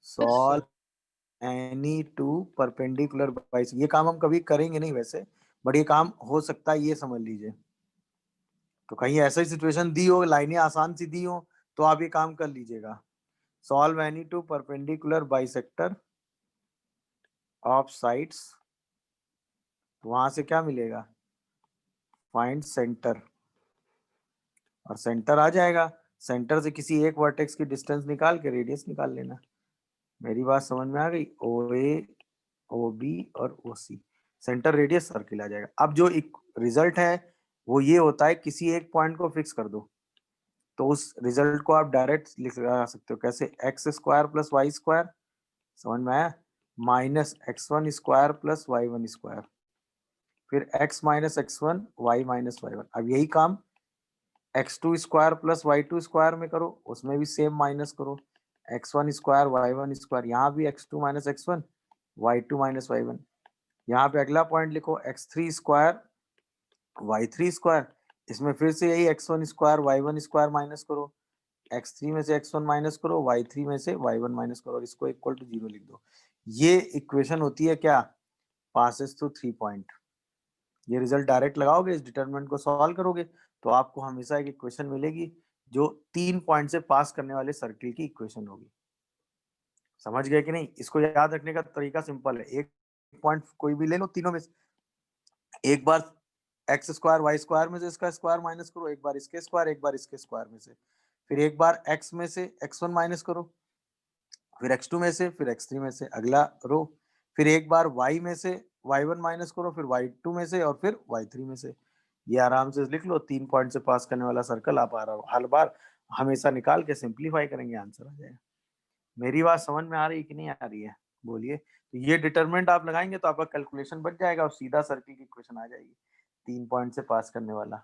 सॉल्व एनी 2 परपेंडिकुलर बाइस, ये काम हम कभी करेंगे नहीं वैसे, बट ये काम हो सकता है, ये समझ लीजिए। तो कहीं ऐसा ही सिचुएशन दी हो, लाइनें आसान सी दी हो, तो आप ये काम कर लीजिएगा। Solve any 2 perpendicular bisector of sides, वहां से क्या मिलेगा, फाइंड सेंटर, और सेंटर आ जाएगा। सेंटर से किसी एक वर्टेक्स की डिस्टेंस निकाल के रेडियस निकाल लेना। मेरी बात समझ में आ गई। ओ ए, ओ बी और ओ सी, सेंटर रेडियस सर्किल आ जाएगा। अब जो एक रिजल्ट है वो ये होता है, किसी एक पॉइंट को फिक्स कर दो तो उस रिजल्ट को आप डायरेक्ट लिख सकते हो। कैसे, x square plus Y square, समझ में आया, minus x1 square plus y1 square, फिर x minus x1 y minus y1। अब यही काम x2 square plus y2 square में करो, उसमें भी सेम माइनस करो, x1 स्क्वायर y1 स्क्वायर, यहाँ भी x2 minus x1 y2 minus y1। यहाँ पे अगला पॉइंट लिखो x3 स्क्वायर y3 स्क्वायर, इसमें फिर से यही x1 square y1 square minus करो, x3 में से x1 माइनस करो, y3 में से y1 माइनस करो और इसको इक्वल टू 0 लिख दो। ये इक्वेशन होती है क्या, पासेस थ्रू 3 पॉइंट। ये रिजल्ट डायरेक्ट लगाओगे, इस डिटरमिनेंट को सॉल्व करोगे तो आपको हमेशा एक इक्वेशन मिलेगी जो 3 पॉइंट से पास करने वाले सर्किल की इक्वेशन होगी। समझ गए कि नहीं? इसको याद रखने का तरीका सिंपल है, एक पॉइंट कोई भी ले लो तीनों में से, एक बार एक्स स्क्वायर वाई स्क्वायर में से इसका स्क्वायर माइनस करो, एक बार इसके स्क्वायर, एक बार इसके स्क्वायर में से, फिर एक बार एक्स में से x1 माइनस करो, फिर x2 में से, फिर x3 में से, अगला रो, फिर एक बार y में से y1 माइनस करो, फिर y2 में से और फिर y3 में से। ये आराम से लिख लो, 3 पॉइंट से पास करने वाला सर्कल आप हर बार हमेशा निकाल के सिंप्लीफाई करेंगे, आंसर आ जाएगा। मेरी बात समझ में आ रही है कि नहीं आ रही है, बोलिए। तो ये डिटरमिनेंट आप लगाएंगे तो आपका कैलकुलेशन बच जाएगा और सीधा सर्किल की इक्वेशन आ जाएगी 3 पॉइंट से पास करने वाला।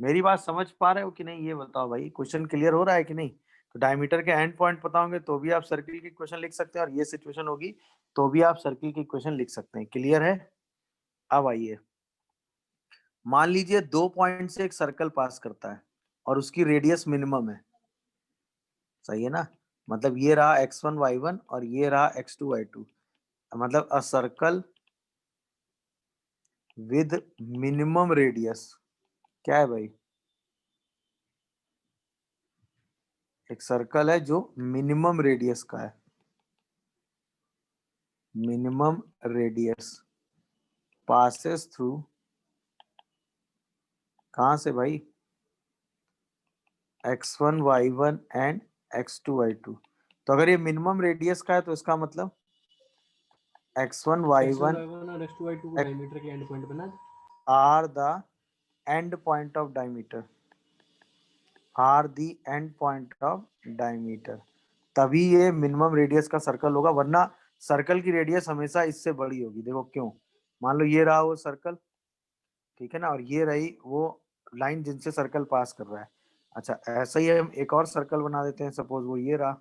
मेरी बात समझ पा रहे हो कि नहीं, ये बताओ भाई, क्वेश्चन क्लियर हो रहा है कि नहीं? तो डायमीटर के एंड पॉइंट पता होंगे तो भी आप सर्किल की इक्वेशन लिख सकते हैं, और ये सिचुएशन होगी तो भी आप सर्किल की इक्वेशन लिख सकते हैं। क्लियर है? अब आइए, मान लीजिए 2 पॉइंट से एक सर्कल पास करता है और उसकी रेडियस मिनिमम है, सही है ना? मतलब ये रहा x1 y1 और ये रहा x2 y2, मतलब a circle with minimum radius. क्या है भाई? एक सर्कल है जो मिनिमम रेडियस का है, मिनिमम रेडियस passes थ्रू, कहां से भाई? x1 y1 and x2 y2। तो अगर ये मिनिमम रेडियस का है तो इसका मतलब x1 y1 और x2 y2 को डायमीटर के एंड पॉइंट बना दे। Are the end point of diameter, are the end point of diameter, तभी ये मिनिमम रेडियस का सर्कल होगा, वरना सर्कल की रेडियस हमेशा इससे बड़ी होगी। देखो क्यों, मान लो ये रहा वो सर्कल, ठीक है ना, और ये रही वो लाइन जिनसे सर्कल पास कर रहा है। अच्छा, ऐसा ही हम एक और सर्कल बना देते हैं, सपोज वो ये रहा,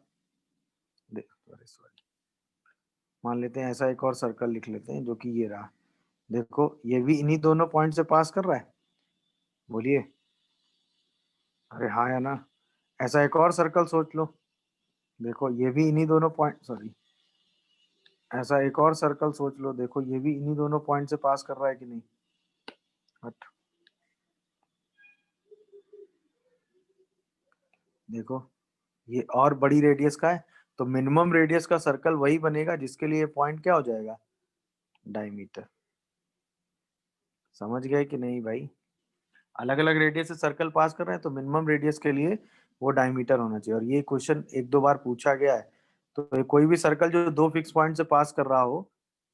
मान लेते हैं ऐसा एक और सर्कल लिख लेते हैं जो कि ये रहा। देखो ये भी इन्हीं दोनों पॉइंट से पास कर रहा है, बोलिए अरे हाँ या ना? ऐसा एक और सर्कल सोच लो, देखो ये भी इन्हीं दोनों पॉइंट, सॉरी, ऐसा एक और सर्कल सोच लो, देखो ये भी इन्हीं दोनों पॉइंट से पास कर रहा है कि नहीं? हट, देखो ये और बड़ी रेडियस का है, तो मिनिमम रेडियस का सर्कल वही बनेगा जिसके लिए पॉइंट क्या हो जाएगा, डायमीटर। समझ गए कि नहीं भाई? अलग अलग रेडियस से सर्कल पास कर रहे हैं तो मिनिमम रेडियस के लिए वो डायमीटर होना चाहिए। और ये क्वेश्चन एक दो बार पूछा गया है, तो कोई भी सर्कल जो दो फिक्स पॉइंट से पास कर रहा हो,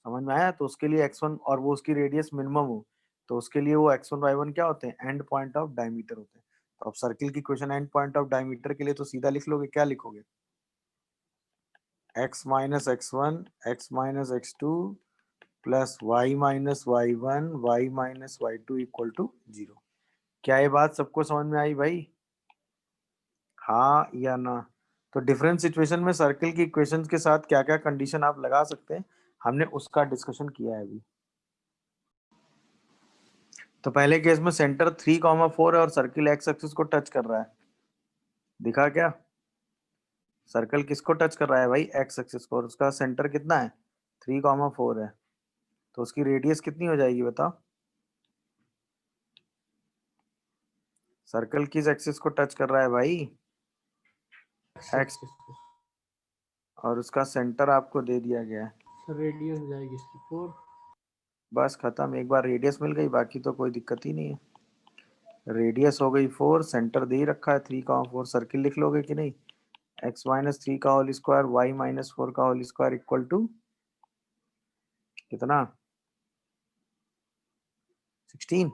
समझ में आया, तो उसके लिए x1 और वो उसकी रेडियस मिनिमम हो, तो उसके लिए वो x1 y1 क्या होते हैं, एंड पॉइंट ऑफ डायमीटर होते हैं। तो अब सर्किल की question and point of diameter के लिए तो सीधा लिख लोगे, क्या लिखोगे, x minus x1 x minus x2 plus y minus y1 y minus y2 equal to 0। क्या ये बात सबको समझ में आई भाई? हाँ या ना? तो डिफरेंट सिचुएशन में सर्किल की इक्वेशंस के साथ क्या क्या कंडीशन आप लगा सकते हैं, हमने उसका डिस्कशन किया है अभी। तो पहले केस में सेंटर 3,4 है और सर्किल एक्स एक्सिस को टच कर रहा है, दिखा क्या? सर्कल किसको टच कर रहा है भाई, एक्स एक्सिस को, और उसका सेंटर कितना है, 3,4 है, तो उसकी रेडियस कितनी हो जाएगी बताओ? सर्कल किस एक्सिस को टच कर रहा है भाई, एक्स, और उसका सेंटर आपको दे दिया गया है। रेडियस हो जाएगी इसकी 4। बस खत्म, एक बार रेडियस मिल गई बाकी तो कोई दिक्कत ही नहीं है। रेडियस हो गई 4, सेंटर दे ही रखा है 3,4, सर्किल लिख लोगे कि नहीं, x माइनस 3 का होल स्क्वायर y माइनस 4 का होल स्क्वायर इक्वल टू कितना, 16।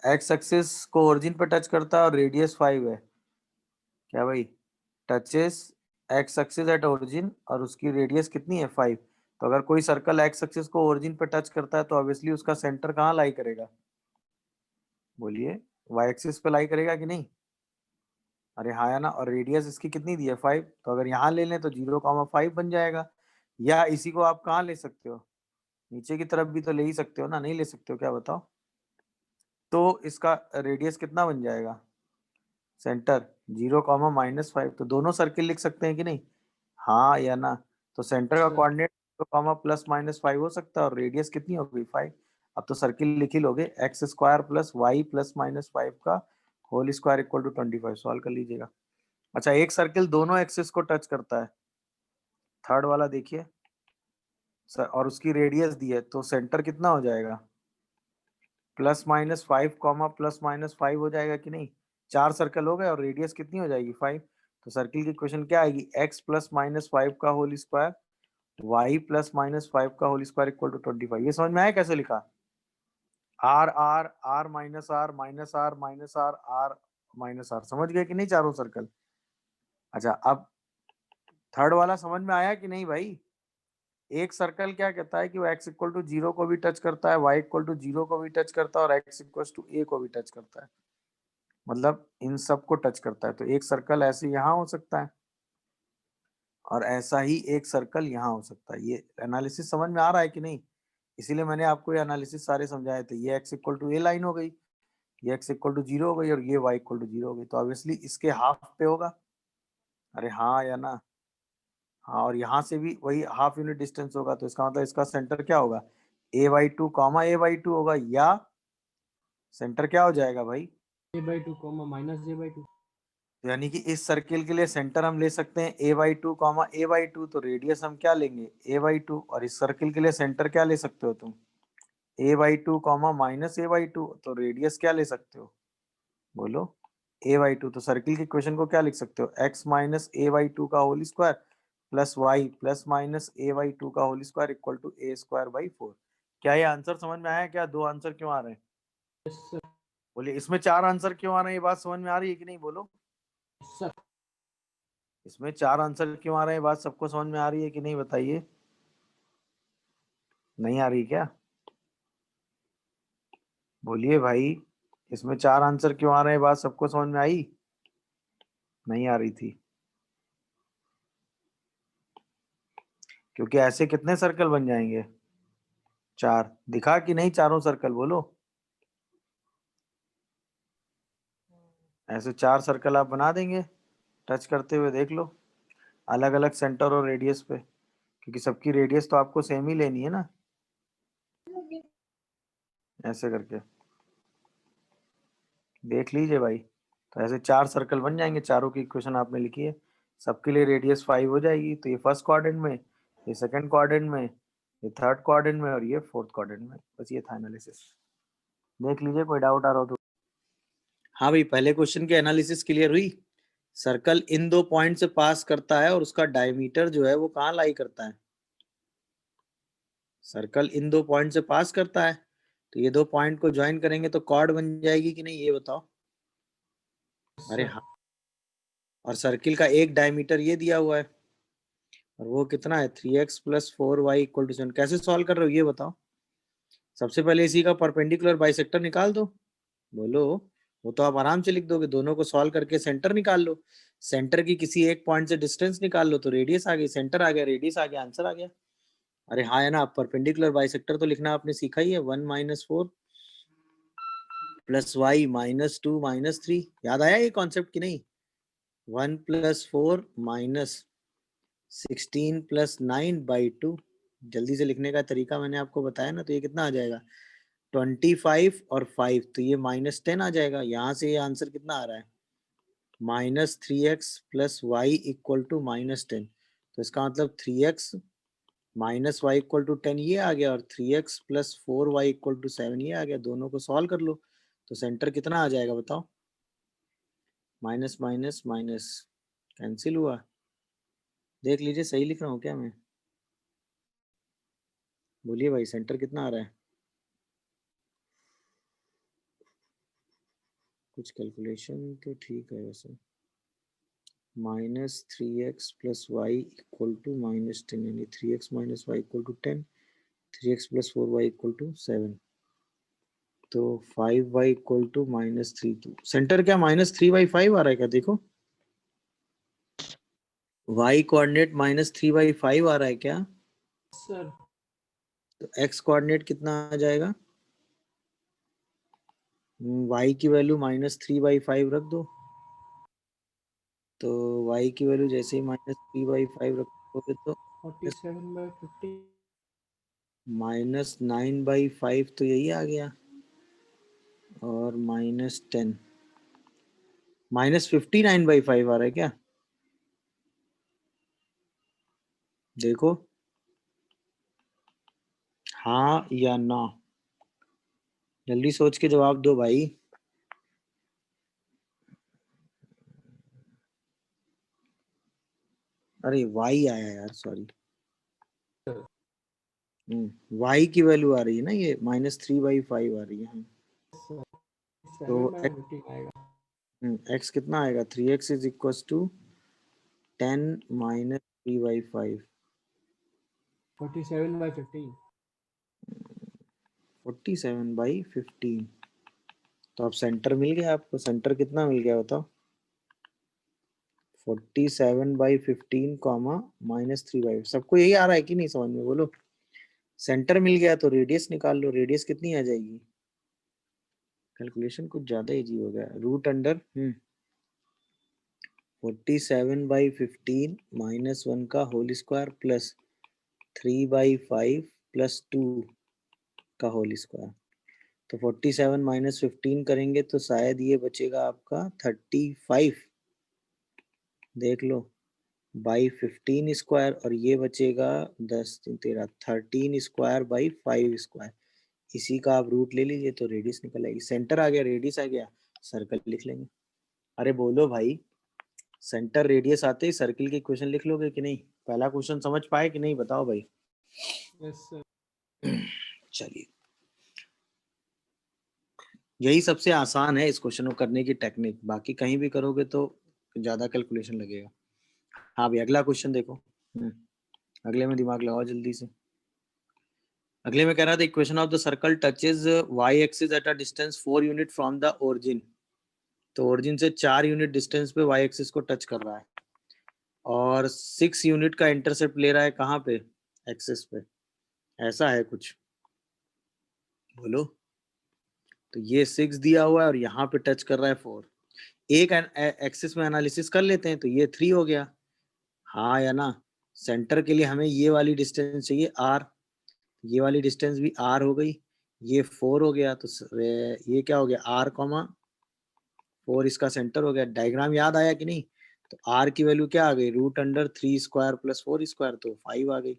एक्स एक्सिस को ओरिजिन पे टच करता है और रेडियस 5 है, क्या भाई, touches x axis at origin और उसकी रेडियस कितनी है, 5। तो अगर कोई सर्कल एक्स एक्सिस को ओरिजिन पे टच करता है तो ऑब्वियसली उसका सेंटर कहाँ लाई करेगा, बोलिए, वाई एक्सिस पे लाई करेगा कि नहीं? अरे हाँ या ना? और रेडियस इसकी कितनी दी है, 5, तो अगर यहाँ ले लें तो 0,5 बन जाएगा। या इसी को आप कहाँ ले सकते हो, नीचे की तरफ भी तो ले ही सकते हो ना, नहीं ले सकते हो क्या, बताओ? तो इसका रेडियस कितना बन जाएगा? सेंटर 0, -5, तो दोनों सर्किल लिख सकते हैं कि नहीं? हाँ या ना? तो सेंटर का सर कोऑर्डिनेट 0, +-5 हो सकता है और रेडियस कितनी हो गई 5। अब तो सर्किल लिख ही लोगे, x² + y + -5 का whole square equal to 25। Solve कर लीजिएगा। अच्छा, एक सर्किल दोनों एक्सिस को टच करता है, थर्ड वाला देखिए और उसकी रेडियस दी है, तो सेंटर कितना हो जाएगा? +-5, +-5 हो जाएगा कि नहीं? 4 सर्कल हो गए और रेडियस कितनी हो जाएगी 5। तो सर्किल की इक्वेशन क्या आएगी? x +-5 का होल स्क्वायर y +-5 का होल स्क्वायर इक्वल टू 25। ये समझ में आया कैसे लिखा? r r r minus r minus r minus r r minus r, समझ गए कि नहीं चारों सर्कल? अच्छा, अब थर्ड वाला समझ में आया कि नहीं भाई? एक सर्कल क्या कहता है कि वो x इक्वल टू 0 को भी टच करता है, y इक्वल टू 0 को भी टच करता है और x इक्वल टू a को भी टच करता है, मतलब इन सब को टच करता है। तो एक सर्कल ऐसे यहाँ हो सकता है और ऐसा ही एक सर्कल यहाँ हो सकता है। ये एनालिसिस समझ में आ रहा है कि नहीं? इसीलिए मैंने आपको ये एनालिसिस सारे समझाए थे। ये x equal to a line हो गई, ये x इक्वल टू 0 हो गई और ये y इक्वल टू 0 हो गई, तो ऑब्वियसली इसके हाफ पे होगा। अरे हाँ या ना? हाँ, और यहाँ से भी वही हाफ यूनिट डिस्टेंस होगा, तो इसका मतलब इसका सेंटर क्या होगा? a/2 a/2 होगा, या सेंटर क्या हो जाएगा भाई? a/2 -a/2। तो यानी कि इस सर्किल के लिए सेंटर हम ले सकते हैं a/2 a/2, तो रेडियस हम क्या लेंगे? a/2, और इस सर्किल के लिए सेंटर क्या ले सकते हो तुम? a/2 -a/2, तो रेडियस क्या ले सकते हो? बोलो, a/2। तो सर्किल की इक्वेशन को क्या लिख सकते हो? x a/2 का whole square plus y plus a/2 का whole square equal to a²/4। क्या ये आंसर समझ में आया? क्या दो आंसर क्यों आ रहे हैं? Yes sir. बोलिए, इसमें 4 आंसर क्यों आ रहे हैं? ये बात समझ में आ रही है कि नहीं? बोलो, सर इसमें 4 आंसर क्यों आ रहे हैं? बात सबको समझ में आ रही है कि नहीं? बताइए, नहीं आ रही क्या? बोलिए भाई, इसमें 4 आंसर क्यों आ रहे हैं? बात सबको समझ में आई? नहीं आ रही थी, क्योंकि ऐसे कितने सर्कल बन जाएंगे? 4। दिखा कि नहीं चारों सर्कल? बोलो, ऐसे 4 सर्कल आप बना देंगे टच करते हुए, देख लो, अलग अलग सेंटर और रेडियस पे, क्योंकि सबकी रेडियस तो आपको सेम ही लेनी है ना, ऐसे करके देख लीजिए भाई। तो ऐसे 4 सर्कल बन जाएंगे, चारों की इक्वेशन आपने लिखी है, सबके लिए रेडियस 5 हो जाएगी। तो ये फर्स्ट क्वाड्रेंट में, ये सेकंड क्वाड्रेंट में, ये थर्ड क्वाड्रेंट में और ये फोर्थ क्वाड्रेंट में। बस ये था एनालिसिस, देख लीजिए, कोई डाउट आ रहा हो तो। हाँ भाई, पहले क्वेश्चन की एनालिसिस क्लियर हुई। सर्कल इन दो पॉइंट से पास करता है और उसका डायमीटर जो है वो कहाँ लाई करता है? सर्कल इन दो पॉइंट से पास करता है, तो ये दो पॉइंट को ज्वाइन करेंगे तो कॉर्ड बन जाएगी कि नहीं, ये बताओ। अरे हाँ, और सर्किल का एक डायमीटर ये दिया हुआ है और वो कितना है? 3x + 4y = 7। कैसे सॉल्व कर रहे हो ये बताओ। सबसे पहले इसी का परपेंडिकुलर बाइसेक्टर निकाल दो। बोलो, वो तो आप आराम से लिख दोगे, दोनों को सॉल्व करके सेंटर निकाल लो, सेंटर की किसी एक पॉइंट से डिस्टेंस निकाल लो, तो रेडियस आ गई, सेंटर आ गया, रेडियस आ गया, आंसर आ गया। अरे हाँ है ना? परपेंडिकुलर बाइसेक्टर तो लिखना आपने सीखा ही है, 1 - 4 + y -2 -3। याद आया ये कॉन्सेप्ट कि नहीं? 1 + 4 -16 + 9/2। जल्दी से लिखने का तरीका मैंने आपको बताया ना, तो ये कितना आ जाएगा? 25 और 5, तो ये -10 आ जाएगा। यहाँ से ये आंसर कितना आ रहा है? -3x + y = -10। तो इसका मतलब 3x -y = 10 ये आ गया और 3x + 4y = 7 ये आ गया। दोनों को सॉल्व कर लो, तो सेंटर कितना आ जाएगा बताओ? माइनस माइनस माइनस कैंसिल हुआ। देख लीजिए, सही लिख रहा हूँ क्या मैं? बोलिए भाई, सेंटर कितना आ रहा है? कुछ कैलकुलेशन तो ठीक है वैसे। -3x + y = -10, यानी 3x - y = 10, 3x + 4y = 7, तो 5y = -3। तो सेंटर क्या -3/5 आ रहा है क्या? देखो, y कोऑर्डिनेट -3/5 आ रहा है क्या? सर तो x कोऑर्डिनेट कितना आ जाएगा? y की वैल्यू -3/5 रख दो, तो y की वैल्यू जैसे ही -3/5 रखोगे तो 47/50 -9/5 तो यही आ गया, और -10 -59/5 आ रहा है क्या? देखो, हाँ या ना, जल्दी सोच के जवाब दो भाई। अरे y आया यार, सॉरी। y की वैल्यू आ रही है ना, ये -3/5 आ रही है। तो 7/15 आएगा। x कितना आएगा? 3x is equal to 10 -3/5, 47/15 47/15। तो अब सेंटर मिल गया आपको, सेंटर कितना मिल गया बताओ? 47/15 कॉमा -3/5। सबको यही आ रहा है कि नहीं समझ में, बोलो। सेंटर मिल गया तो रेडियस निकाल लो, रेडियस कितनी आ जाएगी? कैलकुलेशन कुछ ज्यादा इजी हो गया। रूट अंडर 47/15 -1 का होल स्क्वायर प्लस 3/5 प्लस 2 का होल स्क्वायर। तो 47 -15 करेंगे तो शायद ये बचेगा आपका 35, देख लो, बाई 15 स्क्वायर, और ये बचेगा 10 3 13 13 स्क्वायर बाई 5 स्क्वायर। इसी का आप रूट ले लीजिए तो रेडियस निकल आएगी। सेंटर आ गया, रेडियस आ गया, सर्कल लिख लेंगे। अरे बोलो भाई, सेंटर रेडियस आते ही सर्किल की इक्वेशन लिख लोगे कि नहीं? पहला क्वेश्चन समझ पाए कि नहीं, बताओ भाई। Yes sir. चलिए, यही सबसे आसान है इस क्वेश्चन को करने की टेक्निक, बाकी कहीं भी करोगे तो ज्यादा कैलकुलेशन लगेगा। हाँ भाई, अगला क्वेश्चन देखो। अगले में दिमाग लगाओ जल्दी से। अगले में कह रहा था equation of the circle touches y axis at a distance 4 unit from the origin. तो ओरिजिन से 4 यूनिट डिस्टेंस पे वाई एक्सिस को टच कर रहा है, और 6 यूनिट का इंटरसेप्ट ले रहा है कहाँ पे? एक्सिस पे। ऐसा है कुछ, बोलो। तो ये 6 दिया हुआ है और यहाँ पे टच कर रहा है 4। एक एक्सिस में एनालिसिस कर लेते हैं, तो ये 3 हो गया, हाँ या ना? सेंटर के लिए हमें ये वाली डिस्टेंस चाहिए r, ये वाली डिस्टेंस भी r हो गई, ये 4 हो गया, तो ये क्या हो गया? r कॉमा 4 इसका सेंटर हो गया। डायग्राम याद आया कि नहीं? तो r की वैल्यू क्या आ गई? Root under 3 square plus 4 square, तो 5 आ गई।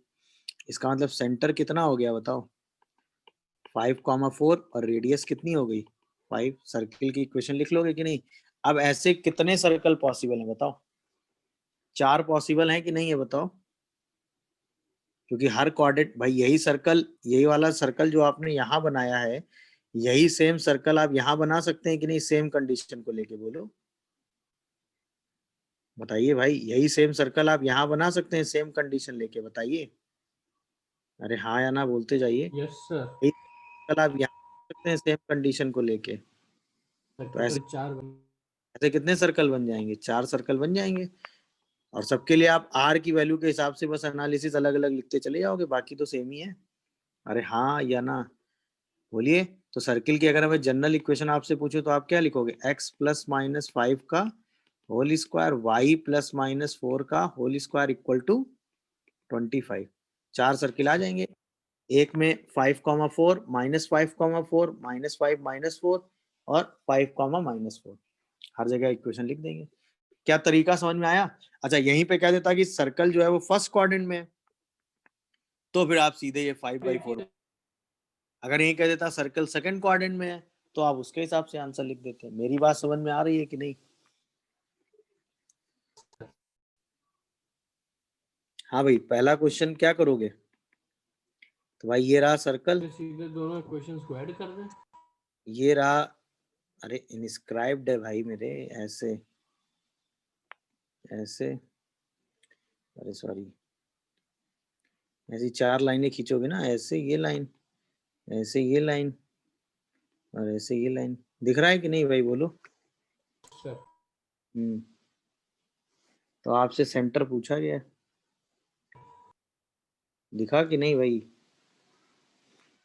इसका मतलब सेंटर कितना हो गया बताओ? 5,4, और रेडियस कितनी हो गई? 5। सर्किल की इक्वेशन लिख लोगे कि नहीं? अब ऐसे कितने सर्कल पॉसिबल है बताओ? 4 पॉसिबल है कि नहीं है बताओ? क्योंकि हर कोऑर्डिनेट भाई, यही सर्कल, यही वाला सर्कल जो आपने यहाँ बनाया है, यही सेम सर्कल आप यहाँ बना सकते हैं कि नहीं? सेम कंडीशन को लेके बोलो, बताइए भाई। यही सेम सर्कल आप यहाँ बना सकते हैं सेम कंडीशन लेके, बताइए। अरे हाँ या ना बोलते जाइए। Yes sir. यही सर्कल आप यहाँ बना सकते हैं सेम कंडीशन को लेके। तो ऐसे टोटल 4 ऐसे कितने सर्कल बन जाएंगे? 4 सर्कल बन जाएंगे। और सबके लिए आप आर की वैल्यू के हिसाब से बस एनालिसिस अलग अलग लिखते चले जाओगे, बाकी तो सेम ही है। अरे हाँ या ना बोलिए। तो सर्किल की अगर हमें जनरल इक्वेशन आपसे पूछे तो आप क्या लिखोगे? x प्लस माइनस 5 का whole square, y plus minus 4 का whole square equal to 25। 4 circle आ जाएंगे, एक में 5,4 -5,4 -5 -4 और 5, -4। हर जगह इक्वेशन लिख देंगे। क्या तरीका समझ में आया? अच्छा, यहीं पे कह देता कि सर्कल जो है वो फर्स्ट क्वाड्रेंट में है, तो फिर आप सीधे ये 5/4। अगर यही कह देता सर्कल सेकंड क्वाड्रेंट में है, तो आप उसके हिसाब से आंसर लिख देते। मेरी बात समझ में आ रही है कि नहीं? हाँ भाई, पहला क्वेश्चन क्या करोगे? तो भाई ये रहा सर्कल, सीधे दोनों इक्वेशंस को ऐड कर दें। ये रहा। अरे इनस्क्राइब्ड है भाई मेरे, ऐसे ऐसे, अरे सॉरी, ऐसी 4 लाइनें खींचोगे ना, ऐसे ये लाइन, ऐसे ये लाइन, और ऐसे ये लाइन। दिख रहा है कि नहीं भाई, बोलो। सर हम्म तो आपसे सेंटर पूछा गया है, दिखा कि नहीं भाई?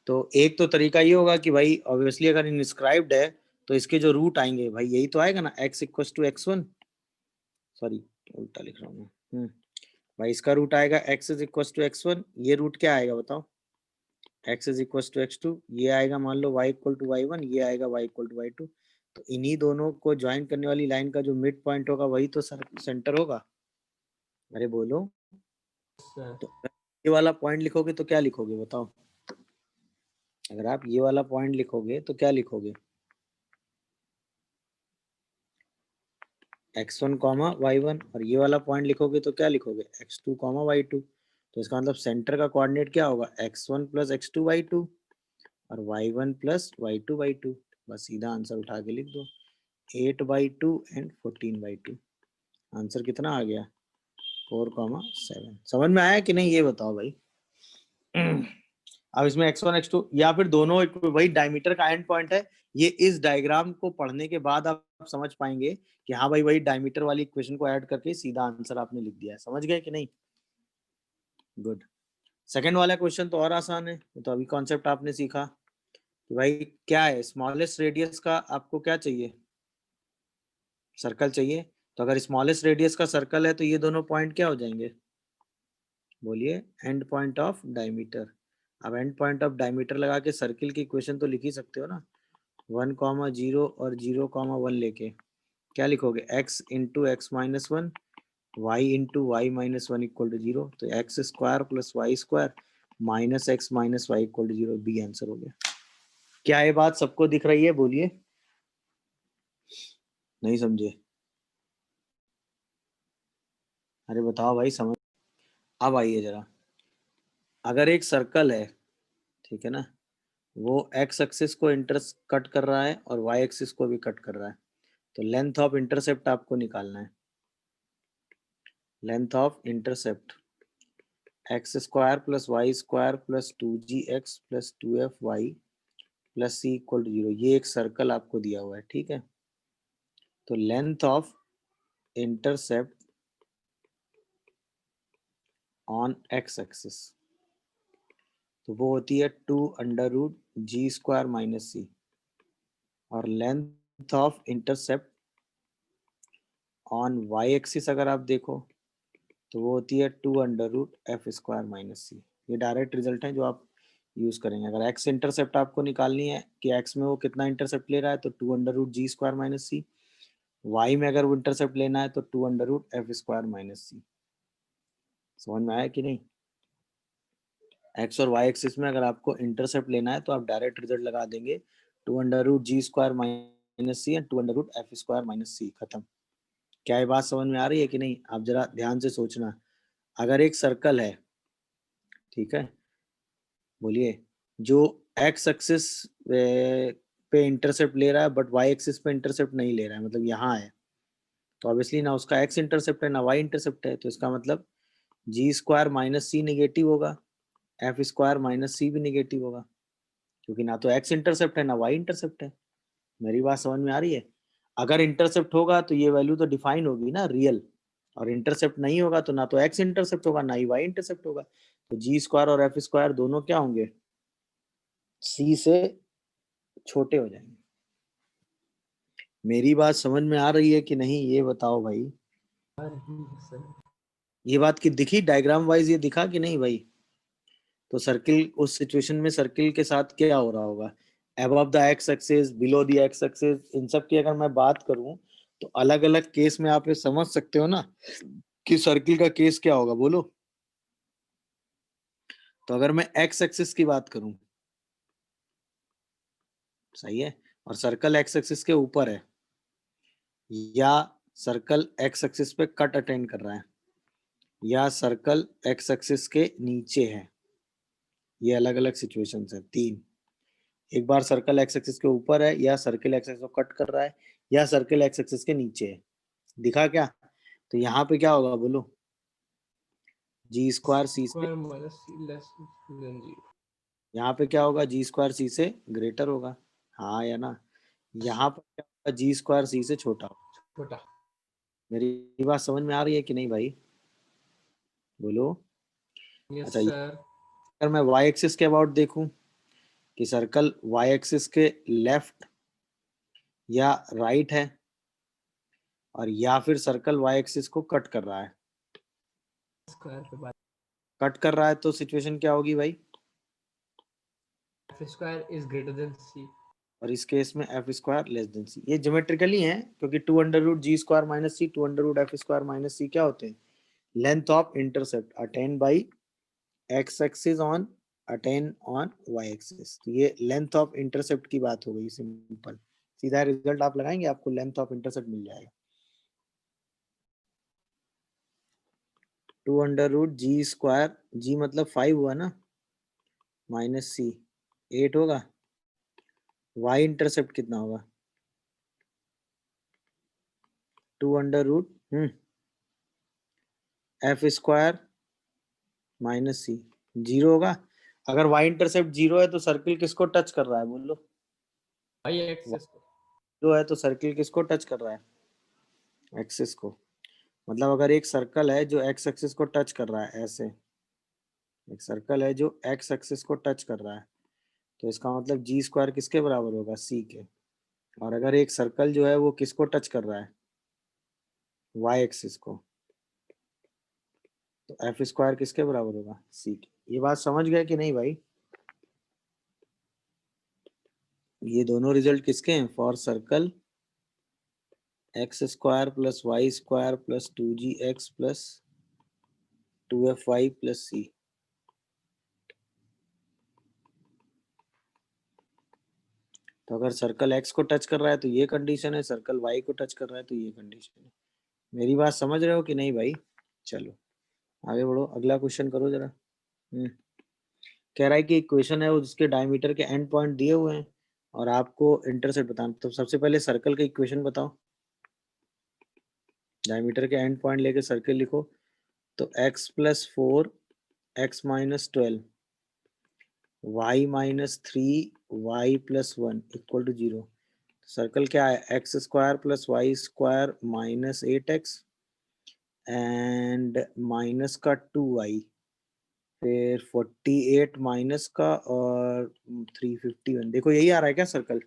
तो एक तो तरीका ये होगा कि भाई ऑब्वियसली अगर इनस्क्राइब्ड है तो इसके जो रूट आएंगे भाई यही तो आएगा ना, x equal to x1, sorry उल्टा लिख रहा हूँ मैं। भाई इसका रूट आएगा x is equal to x1, ये रूट क्या आएगा बताओ, x is equal to x2, ये आएगा मान लो y इक्वल टू y1, ये आएगा y इक्वल टू y2। तो इन्हीं दोनों को ज्वाइन करने वाली लाइन का जो मिड पॉइंट होगा वही तो सेंटर होगा। अरे बोलो, सर तो ये वाला पॉइंट लिखोगे तो क्या लिखोगे बताओ, अगर आप ये वाला पॉइंट लिखोगे तो क्या लिखोगे, x1 y1, और ये वाला पॉइंट लिखोगे तो क्या लिखोगे, x2 y2। तो इसका मतलब सेंटर का कोऑर्डिनेट क्या होगा, x1 प्लस x2 y2 और y1 प्लस y2 y2। बस सीधा आंसर उठा के लिख दो, 8/2 एंड 14/2। आंसर कितना आ गया, 4, 7। समझ में आया कि नहीं ये बताओ भाई। अब इसमें x1 x2 या फिर दोनों वही डायमीटर का एंड पॉइंट है, ये इस डायग्राम को पढ़ने के बाद आप समझ पाएंगे कि हाँ भाई वही डायमीटर वाली इक्वेशन को ऐड करके सीधा आंसर आपने लिख दिया है। समझ गए कि नहीं, गुड। सेकंड वाला क्वेश्चन तो और आसान है, तो अभी कॉन्सेप्ट आपने सीखा कि भाई क्या है, स्मॉलेस्ट रेडियस का आपको क्या चाहिए, सर्कल चाहिए। तो अगर स्मॉलेस्ट रेडियस का सर्कल है तो ये दोनों पॉइंट क्या हो जाएंगे, बोलिए, एंड पॉइंट ऑफ डायमीटर। अब एंड पॉइंट ऑफ डायमीटर लगा के सर्किल की इक्वेशन तो लिख ही सकते हो ना, 1, 0 और 0, 1 लेके क्या लिखोगे, x into x minus one, y into y minus one equal to 0। तो x square plus Y square minus x minus y equal to 0, B answer हो गया। क्या ये बात सबको दिख रही है, बोलिए, नहीं समझे, अरे बताओ भाई समझ। अब आइए जरा, अगर एक सर्कल है, ठीक है ना, वो एक्स एक्सिस को कट कर रहा है और वाई एक्सिस को भी कट कर रहा है, तो लेंथ ऑफ इंटरसेप्ट आपको निकालना है। Length of intercept x square plus Y square plus 2gx plus 2fy plus C equal to 0। ये एक सर्कल आपको दिया हुआ है, ठीक है। तो length of intercept on x axis तो वो होती है 2√g² माइनस सी, और length of intercept on y axis अगर आप देखो तो वो होती है 2√f² माइनस सी। ये डायरेक्ट रिजल्ट है जो आप यूज करेंगे। अगर एक्स इंटरसेप्ट आपको निकालनी है कि एक्स में वो कितना इंटरसेप्ट ले रहा है तो 2√g² माइनस सी, वाई में अगर वो इंटरसेप्ट लेना है तो 2√f² माइनस सी। समझ में आया कि नहीं, एक्स और वाई एक्सिस में अगर आपको इंटरसेप्ट लेना है तो आप डायरेक्ट रिजल्ट लगा देंगे 2√g² minus c and 2√f² minus c, खत्म। क्या ये बात समझ में आ रही है कि नहीं, आप जरा ध्यान से सोचना। अगर एक सर्कल है, ठीक है, बोलिए, जो एक्स एक्सिस पे इंटरसेप्ट ले रहा है बट वाई एक्सिस पे इंटरसेप्ट नहीं ले रहा है, मतलब यहाँ है, तो ऑब्वियसली ना उसका एक्स इंटरसेप्ट है ना वाई इंटरसेप्ट है, तो इसका मतलब g² माइनस सी निगेटिव होगा, f² माइनस सी भी निगेटिव होगा, क्योंकि ना तो एक्स इंटरसेप्ट है ना वाई इंटरसेप्ट है। मेरी बात समझ में आ रही है। अगर इंटरसेप्ट होगा तो ये वैल्यू तो डिफाइन होगी ना, रियल, और इंटरसेप्ट नहीं होगा तो ना तो एक्स इंटरसेप्ट होगा ना ही वाई इंटरसेप्ट होगा, तो g² और f² दोनों क्या होंगे, सी से छोटे हो जाएंगे। मेरी बात समझ में आ रही है कि नहीं ये बताओ भाई, आ रही है सर। ये बात की दिखी डायग्राम वाइज, ये दिखा कि नहीं भाई। तो सर्किल, उस सिचुएशन में सर्किल के साथ क्या हो रहा होगा, above the x axis, below the x axis, इन सब की अगर मैं बात करूं तो अलग अलग केस में आप ये समझ सकते हो ना कि सर्किल का केस क्या होगा, बोलो। तो अगर मैं एक्स एक्सिस की बात करूं, सही है, और सर्कल एक्स एक्सिस के ऊपर है, या सर्कल एक्स एक्सिस पे कट अटेंड कर रहा है, या सर्कल एक्स एक्सिस के नीचे है, ये अलग अलग सिचुएशन है तीन। एक बार सर्कल एक्स एक्सिस के ऊपर है, या सर्कल एक्स एक्सिस को कट कर रहा है, या सर्कल एक्स एक्सिस के नीचे है, दिखा क्या। तो यहाँ पे क्या होगा बोलो, g² सी से, स्क्वायर माइनस सी लेस देन 0। यहाँ पे क्या होगा, g² सी से ग्रेटर होगा, हाँ या ना। यहाँ पर क्या होगा, g² सी से छोटा होगा। छोटा। मेरी बात समझ में आ रही है कि नहीं भाई, बोलो। यस अच्छा, सर। अगर मैं y एक्सिस के अबाउट देखूं कि सर्कल y एक्सिस के लेफ्ट या राइट है, और या फिर सर्कल वाई एक्सिस को कट कर रहा है। स्क्वायर पे बात, कट कर रहा है तो सिचुएशन क्या होगी भाई? F square is greater than c. और इस केस में f square less than c. ये ज्योमेट्रिकली है, क्योंकि 2√g² माइनस सी 2√f² माइनस सी क्या होते हैं? Length of intercept attain by x axis on attain on y axis. तो ये लेंथ ऑफ इंटरसेप्ट की बात हो गई, सिंपल। सीधा रिजल्ट आप लगाएंगे, आपको लेंथ ऑफ इंटरसेप्ट मिल जाएगा। 2√g², g मतलब 5 हुआ ना, माइनस सी 8 होगा। वाई इंटरसेप्ट कितना होगा? 2√ f² माइनस सी 0 होगा। अगर वाई इंटरसेप्ट 0 है तो सर्किल किसको टच कर रहा है? बोलो। वाई एक्सिस को। 0 है तो सर्किल किसको टच कर रहा है? एक्सिस को। मतलब अगर एक सर्कल है जो एक्स एक्सिस को टच कर रहा है, ऐसे एक सर्कल है जो एक्स एक्सिस को टच कर रहा है, तो इसका मतलब g² किसके बराबर होगा? सी के। और अगर एक सर्कल जो है वो किसको टच कर रहा है? वाई एक्सिस को, तो f² किसके बराबर होगा? सी के। ये बात समझ गए कि नहीं भाई? ये दोनों रिजल्ट किसके हैं? For circle x² plus y² plus 2gx plus 2fy plus c. तो अगर सर्कल x को टच कर रहा है तो ये कंडीशन है, सर्कल y को टच कर रहा है तो ये कंडीशन है। मेरी बात समझ रहे हो कि नहीं भाई? चलो आगे बढ़ो, अगला क्वेश्चन करो जरा। कह रहा है कि इक्वेशन है वो जिसके डायमीटर के एंड पॉइंट दिए हुए हैं और आपको इंटरसेप्ट बताना। तो सबसे पहले सर्कल का इक्वेशन बताओ। डायमीटर के एंड पॉइंट लेके सर्कल लिखो। तो x + 4 x - 12 y - 3 y + 1 = 0। Circle क्या है? x² + y² minus 8x and minus का 2y, फिर 48 माइनस का और 351। देखो यही आ रहा है क्या सर्कल?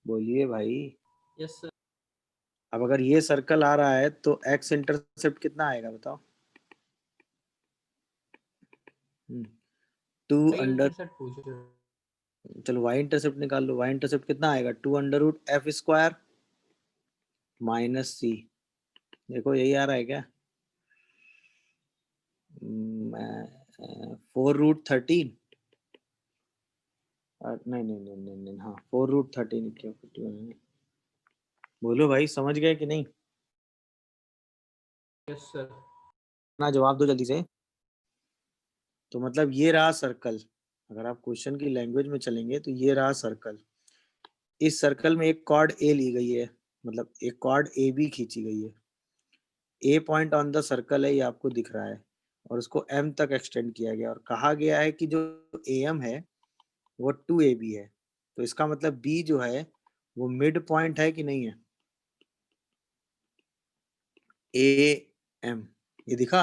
बोलिए भाई। Yes sir. अब अगर ये सर्कल आ रहा है तो x इंटरसेप्ट कितना आएगा बताओ? 2 वाई अंडर, इंटरसेप्ट पूछ रहे हो? चलो y इंटरसेप्ट निकाल लो। y इंटरसेप्ट कितना आएगा? 2√f² माइनस सी। देखो यही आ रहा है क्या? 4√13। नहीं नहीं नहीं नहीं नहीं, हाँ 4√13 क्यों? बोलो भाई, समझ गए कि नहीं? Yes sir. ना जवाब दो जल्दी से। तो मतलब ये रहा सर्कल। अगर आप क्वेश्चन की लैंग्वेज में चलेंगे तो ये रहा सर्कल। इस सर्कल में एक कॉर्ड ए ली गई है, मतलब एक कॉर्ड ए बी खींची गई है। ए पॉइंट ऑन द सर्कल है, ये आपको दिख रहा है, और उसको एम तक एक्सटेंड किया गया और कहा गया है कि जो ए एम है वो 2AB है। तो इसका मतलब बी जो है वो मिड पॉइंट है कि नहीं है? ए एम, ये दिखा?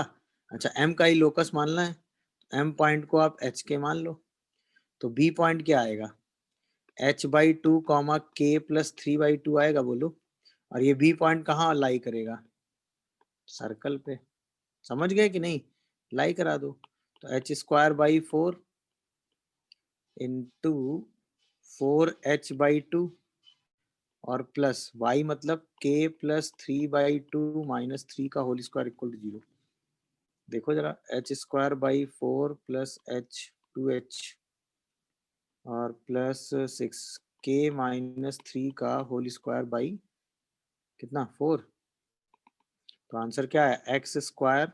अच्छा, एम का ही लोकस मानना है, एम पॉइंट को आप एच के मान लो। तो बी पॉइंट क्या आएगा? h/2 कॉमा k + 3/2 आएगा। बोलो। और ये बी पॉइंट कहाँ लाई करेगा? सर्कल पे। समझ गए कि नहीं? लाई करा दो। तो h²/4 इंटू 4h/2 और प्लस y मतलब k + 3/2 माइनस 3 का होल स्क्वायर = 0। देखो जरा, h²/4 प्लस h2h और प्लस 6k - 3 का होल स्क्वायर बाई कितना? 4। तो आंसर क्या है? x²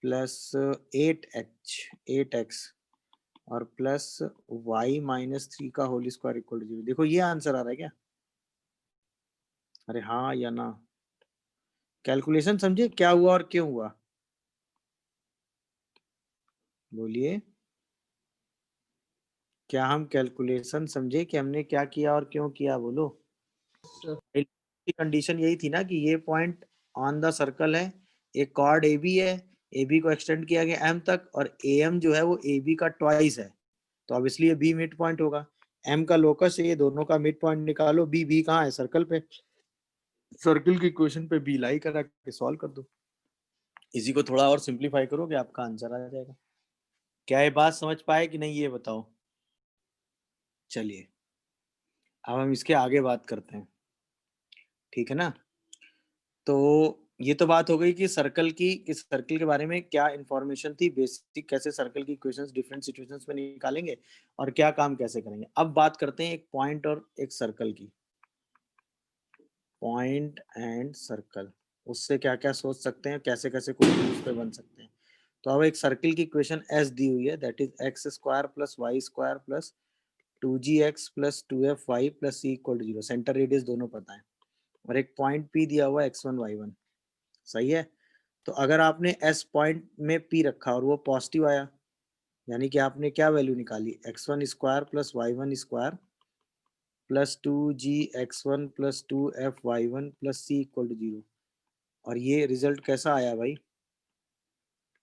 प्लस 8x और प्लस y - 3 का होल स्क्वायर = 0। देखो ये आंसर आ रहा है क्या? अरे हाँ या ना? कैलकुलेशन समझे क्या हुआ और क्यों हुआ? बोलिए। क्या हम कैलकुलेशन समझे कि हमने क्या किया और क्यों किया? बोलो। सर की कंडीशन यही थी ना कि ये पॉइंट ऑन द सर्कल है, एक कॉर्ड ए बी है, ए बी को एक्सटेंड किया गया एम तक, और ए एम जो है वो ए बी का ट्वाइस है, तो ऑब्वियसली ये बी मिड पॉइंट होगा। एम का लोकस है, ये दोनों का मिड पॉइंट निकालो। बी, बी कहाँ है? सर्कल पे, सर्कल की इक्वेशन पे बी लाई करा के सॉल्व कर दो। इसी को थोड़ा और सिंप्लीफाई करोगे आपका आंसर आ जाएगा। क्या ये बात समझ पाए कि नहीं ये बताओ। चलिए अब हम इसके आगे बात करते हैं, ठीक है ना। तो ये तो बात हो गई कि सर्कल की, कि सर्कल के बारे में क्या इंफॉर्मेशन थी, बेसिक कैसे सर्कल की इक्वेशंस डिफरेंट सिचुएशंस में निकालेंगे और क्या काम कैसे करेंगे। अब बात करते हैं एक पॉइंट और एक सर्कल की। पॉइंट एंड सर्कल, उससे क्या क्या सोच सकते हैं, कैसे कैसे क्वेश्चन उस पे बन सकते हैं। तो अब एक सर्कल की इक्वेशन एस दी हुई है, that is x square plus Y square plus 2gx plus 2fy plus C equal to 0। Centre radius दोनों पता है और एक पॉइंट पी दिया हुआ है x1 y1, सही है। तो अगर आपने एस पॉइंट में पी रखा और वो पॉजिटिव आया, यानी कि आपने क्या वैल्यू निकाली, x1 square plus y1 square plus 2gx1 plus 2fy1 plus C equal to 0, और ये रिजल्ट कैसा आया भाई,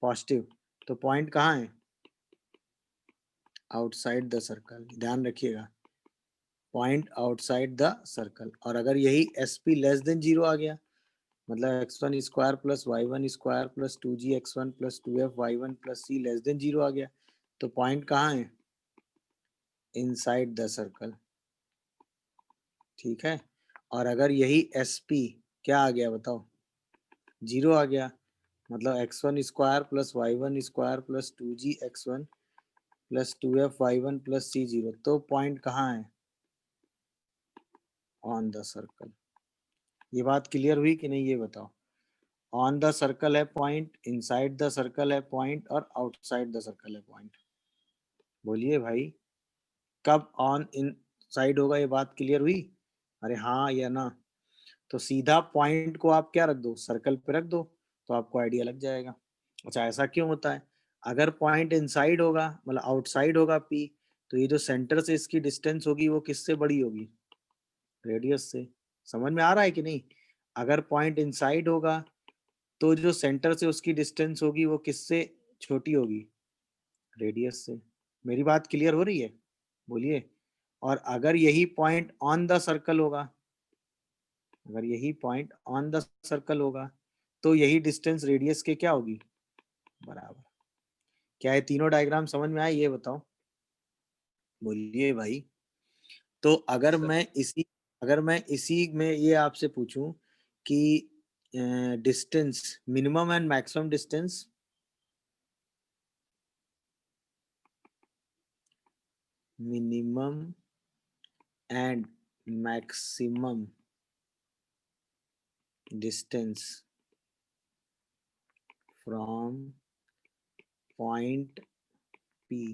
पॉजिटिव। तो पॉइंट कहाँ है, आउटसाइड द सर्कल, ध्यान रखिएगा, पॉइंट आउटसाइड द सर्कल। और अगर यही एस पी लेस देन 0 आ गया, मतलब x1 square plus y1 square plus 2gx1 plus 2fy1 plus c less than 0 आ गया, तो पॉइंट कहाँ है, इनसाइड द सर्कल, ठीक है। और अगर यही एस पी क्या आ गया बताओ, 0 आ गया, मतलब x1 square plus y1 square plus 2gx1 plus 2fy1 plus c 0, तो पॉइंट कहाँ है, ऑन द सर्कल। ये बात क्लियर हुई कि नहीं ये बताओ। ऑन द सर्कल है पॉइंट, इनसाइड द सर्कल है पॉइंट, और आउटसाइड द सर्कल है पॉइंट। बोलिए भाई, कब ऑन इन साइड होगा, ये बात क्लियर हुई, अरे हाँ या ना। तो सीधा पॉइंट को आप क्या रख दो, सर्कल पे रख दो, तो आपको आइडिया लग जाएगा। अच्छा ऐसा क्यों होता है, अगर पॉइंट इनसाइड होगा मतलब आउटसाइड होगा पी, तो ये जो सेंटर से इसकी डिस्टेंस होगी वो किससे बड़ी होगी, रेडियस से। समझ में आ रहा है कि नहीं। अगर पॉइंट इनसाइड होगा तो जो सेंटर से उसकी डिस्टेंस होगी वो किससे छोटी होगी, रेडियस से। मेरी बात क्लियर हो रही है, बोलिए। और अगर यही पॉइंट ऑन द सर्कल होगा, अगर यही पॉइंट ऑन द सर्कल होगा, तो यही डिस्टेंस रेडियस के क्या होगी, बराबर। क्या ये तीनों डायग्राम समझ में आए ये बताओ, बोलिए भाई। तो अगर मैं इसी में ये आपसे पूछूं कि distance, minimum and maximum distance, minimum and maximum distance from point P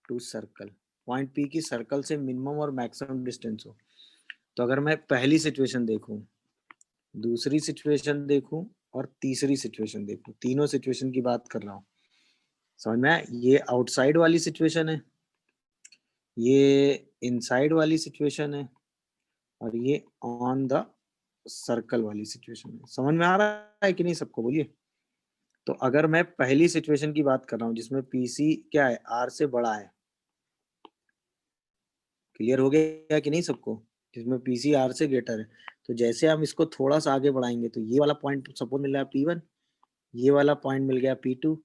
to circle, point P की सर्कल से मिनिमम और मैक्सिमम डिस्टेंस हो। तो अगर मैं पहली सिचुएशन देखूं, दूसरी सिचुएशन देखूं और तीसरी सिचुएशन देखूं, तीनों सिचुएशन की बात कर रहा हूं, समझ में आया। ये आउटसाइड वाली सिचुएशन है, ये इनसाइड वाली सिचुएशन है, और ये ऑन द सर्कल वाली सिचुएशन है। समझ में आ रहा है कि नहीं सबको, बोलिए। तो अगर मैं पहली सिचुएशन की बात कर रहा हूँ जिसमें पीसी क्या है, आर से बड़ा है, क्लियर हो गया कि नहीं सबको, जिसमें पीसी आर से ग्रेटर है। तो जैसे हम इसको थोड़ा सा आगे बढ़ाएंगे तो ये वाला पॉइंट सपोज मिल रहा है P1, ये वाला पॉइंट मिल गया P2,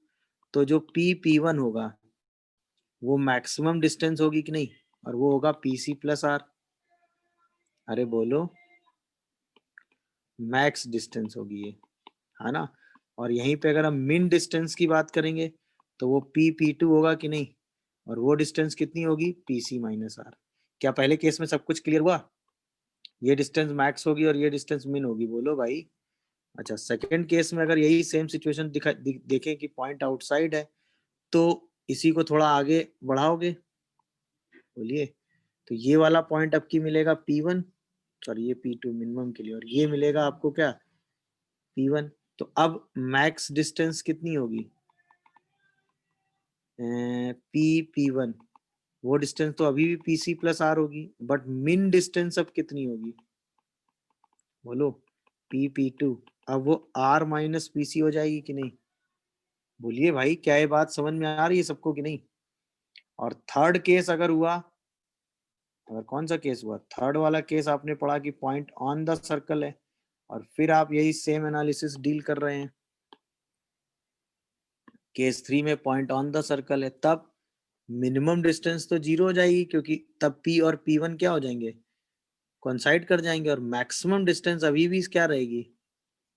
तो जो P1 होगा वो मैक्सिमम डिस्टेंस होगी कि नहीं, और वो होगा PC प्लस आर, अरे बोलो, मैक्स डिस्टेंस होगी ये, है ना। और यहीं पे अगर हम मिन डिस्टेंस की बात करेंगे तो वो P2 होगा कि नहीं, और वो डिस्टेंस कितनी होगी, PC माइनस आर। क्या पहले केस में सब कुछ क्लियर हुआ, ये डिस्टेंस मैक्स होगी और ये डिस्टेंस मिन होगी, बोलो भाई। अच्छा सेकंड केस में अगर यही सेम सिचुएशन देखें कि पॉइंट आउटसाइड है, तो इसी को थोड़ा आगे बढ़ाओगे, बोलिए। तो ये वाला पॉइंट आपकी मिलेगा P1 और ये P2 मिनिमम के लिए, और ये मिलेगा आपको क्या, P1। तो अब मैक्स डिस्टेंस कितनी होगी, P1, वो डिस्टेंस तो अभी भी PC प्लस आर होगी, बट मिन डिस्टेंस अब कितनी होगी, बोलो, P2। अब वो R माइनस PC हो जाएगी कि नहीं, बोलिए भाई। क्या ये बात समझ में आ रही है सबको कि नहीं। और थर्ड केस अगर हुआ अगर कौन सा केस हुआ, थर्ड वाला केस आपने पढ़ा कि पॉइंट ऑन द सर्कल है, और फिर आप यही सेम एनालिसिस डील कर रहे हैं। केस 3 में पॉइंट ऑन द सर्कल है, तब मिनिमम डिस्टेंस तो 0 हो जाएगी, क्योंकि तब P और P1 क्या हो जाएंगे, कोइंसाइड कर जाएंगे, और मैक्सिमम डिस्टेंस अभी भी क्या रहेगी,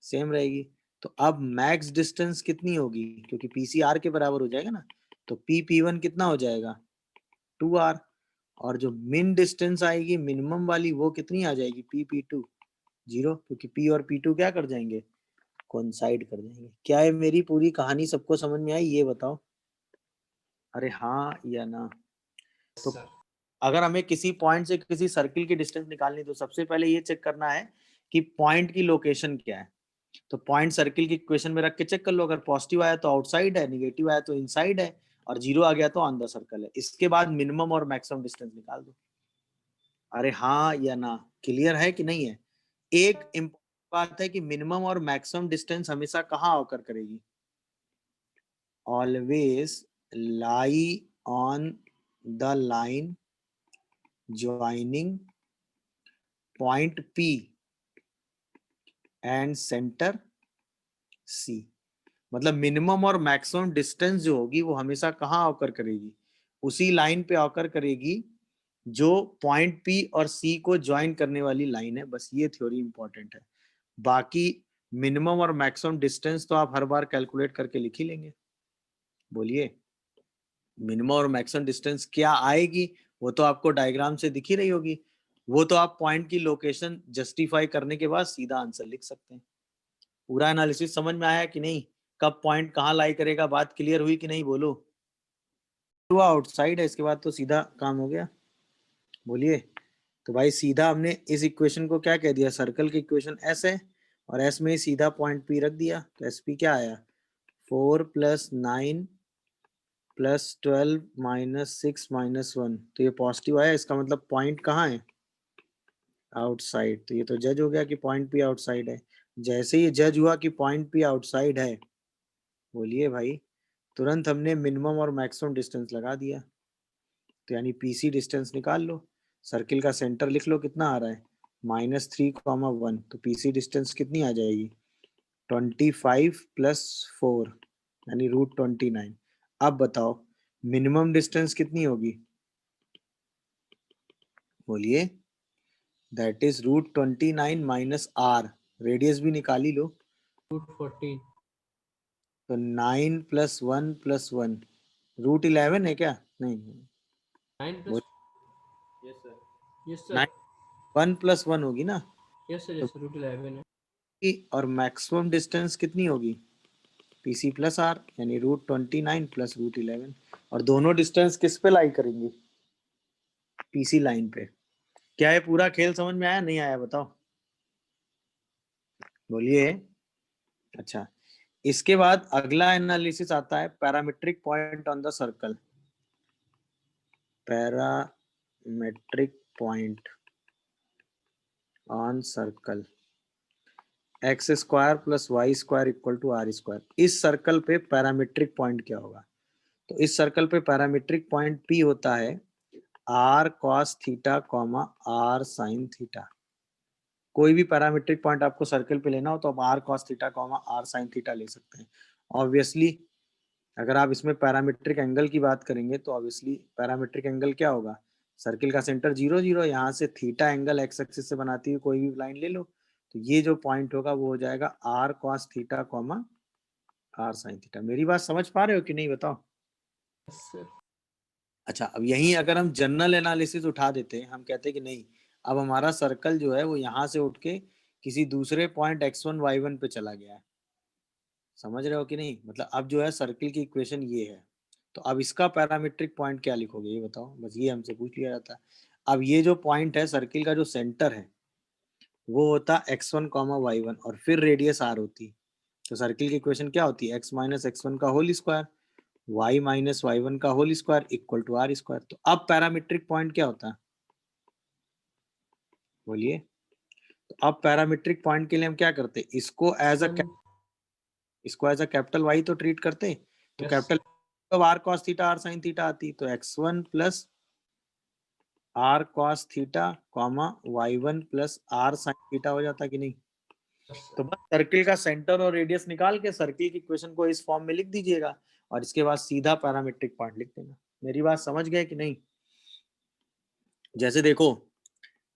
सेम रहेगी। तो अब मैक्स डिस्टेंस कितनी होगी, क्योंकि PCR के बराबर हो जाएगा ना, तो P1 कितना हो जाएगा 2R, और जो मिन डिस्टेंस आएगी मिनिमम वाली वो कितनी आ जाएगी P2 0, क्योंकि P और P2 क्या कर जाएंगे, कोइंसाइड कर जाएंगे। क्या है मेरी पूरी कहानी सबको समझ में आई, ये बताओ, अरे हाँ या ना। तो अगर हमें किसी पॉइंट से किसी सर्किल की डिस्टेंस निकालनी, तो सबसे पहले ये चेक करना है कि पॉइंट की लोकेशन क्या है। तो पॉइंट सर्किल की इक्वेशन में रख के चेक कर लो, अगर पॉजिटिव आया तो आउटसाइड है, निगेटिव आया तो इनसाइड है, और 0 आ गया तो ऑन द सर्कल है। इसके बाद मिनिमम और मैक्सिमम डिस्टेंस निकाल दो। अरे हाँ या ना, क्लियर है कि नहीं है। एक इम्पोर्टेंट बात है कि मिनिमम और मैक्सिमम डिस्टेंस हमेशा कहाँ ऑकर करेगी, always lie on the line joining point P and centre C। मतलब मिनिमम और मैक्सिमम डिस्टेंस जो होगी वो हमेशा कहाँ ऑकर करेगी, उसी लाइन पे ऑकर करेगी जो पॉइंट P और C को ज्वाइन करने वाली लाइन है। बस ये थ्योरी इंपॉर्टेंट है। बाकी मिनिमम और मैक्सिमम डिस्टेंस तो आप हर बार कैलकुलेट करके लिख ही लेंगे। बोलिए, मिनिमम और मैक्सिमम डिस्टेंस क्या आएगी, वो तो आपको डायग्राम से दिख ही रही होगी। वो तो आप पॉइंट की लोकेशन जस्टिफाई करने के बाद सीधा आंसर लिख सकते हैं। पूरा एनालिसिस समझ में आया कि नहीं, कब पॉइंट कहाँ लाई करेगा, बात क्लियर हुई कि नहीं, बोलो। हुआ आउटसाइड है, इसके बाद तो सीधा काम हो गया। बोलिए, तो भाई सीधा हमने इस इक्वेशन को क्या कह दिया, सर्कल की इक्वेशन S है, और S में सीधा पॉइंट P रख दिया, तो SP क्या आया 4 + 9 + 12 - 6 - 1, तो ये पॉजिटिव आया। इसका मतलब पॉइंट कहाँ है, आउटसाइड। तो ये तो जज हो गया कि पॉइंट P आउटसाइड है। जैसे ही जज हुआ कि पॉइंट P आउटसाइड है, बोलिए भाई, तुरंत हमने मिनिमम और मैक्सिमम डिस्टेंस लगा दिया। तो यानी PC डिस्टेंस निकाल लो, सर्किल का सेंटर लिख लो, कितना आ रहा है -3, 1, तो PC डिस्टेंस कितनी आ जाएगी 25 + 4 यानी √29। अब बताओ मिनिमम डिस्टेंस कितनी होगी, बोलिए, दैट इज √29 - R, रेडियस भी निकाली लो, √14। तो 9 + 1 + 1 √11 है क्या, नहीं 9 वो plus Yes, sir. Yes sir 9 1 + 1 होगी ना। यस सर तो यस √11 है। और मैक्सिमम डिस्टेंस कितनी होगी PC + R, यानी √29 + √11, और दोनों डिस्टेंस किस पे लाई करेंगी, PC लाइन पे। क्या ये पूरा खेल समझ में आया, नहीं आया, बताओ, बोलिए। अच्छा, इसके बाद अगला एनालिसिस आता है parametric point on the circle. Parametric point on circle, x² + y² = R²। इस सर्कल पे पैरामीट्रिक पॉइंट क्या होगा, तो इस सर्कल पे पैरामीट्रिक पॉइंट P होता है R cos θ, R sin θ। कोई भी पैरामीट्रिक पॉइंट आपको सर्कल पे लेना हो तो आप R cos θ, R sin θ ले सकते हैं। ऑब्वियसली अगर आप इसमें पैरामीट्रिक एंगल की बात करेंगे तो ऑब्वियसली पैरामीट्रिक एंगल क्या होगा, सर्किल का सेंटर 0 0, यहाँ से थीटा एंगल x एक्सिस से बनाती हुई कोई भी लाइन ले लो, तो ये जो पॉइंट होगा वो हो जाएगा R cos θ, R sin θ। मेरी बात समझ पा रहे हो कि नहीं, बताओ। Yes sir. अच्छा, अब यहीं अगर हम जनरल एनालिसिस उठा देते हैं, हम कहते हैं कि नहीं, अब हमारा सर्कल जो है वो यहाँ से उठ के किसी दूसरे पॉइंट x1 y1 पे चला गया है, समझ रहे हो कि नहीं। मतलब अब जो है सर्किल की इक्वेशन ये है, तो अब इसका पैरामीट्रिक पॉइंट क्या लिखोगे, ये बताओ, बस ये हमसे पूछ लिया जाता है। अब ये जो पॉइंट है सर्किल का जो सेंटर है वो होता x1, y1, और फिर रेडियस r होती। तो सर्किल की इक्वेशन क्या होती है, x - x1 का होल स्क्वायर, y - y1 का होल स्क्वायर = R²। तो अब पैरामीट्रिक पॉइंट क्या होता है, बोलिए। तो अब पैरामीट्रिक पॉइंट के लिए हम क्या करते, इसको एज अ कैपिटल Y तो ट्रीट करते, तो yes capital R cos θ, R sin θ आती, तो x1 + R cos theta comma y1 plus R sine theta हो जाता कि नहीं। तो बस सर्किल का सेंटर और रेडियस निकाल के सर्किल की इक्वेशन को इस फॉर्म में लिख दीजिएगा और इसके बाद सीधा पैरामीट्रिक पॉइंट लिख देना। मेरी बात समझ गए कि नहीं। जैसे देखो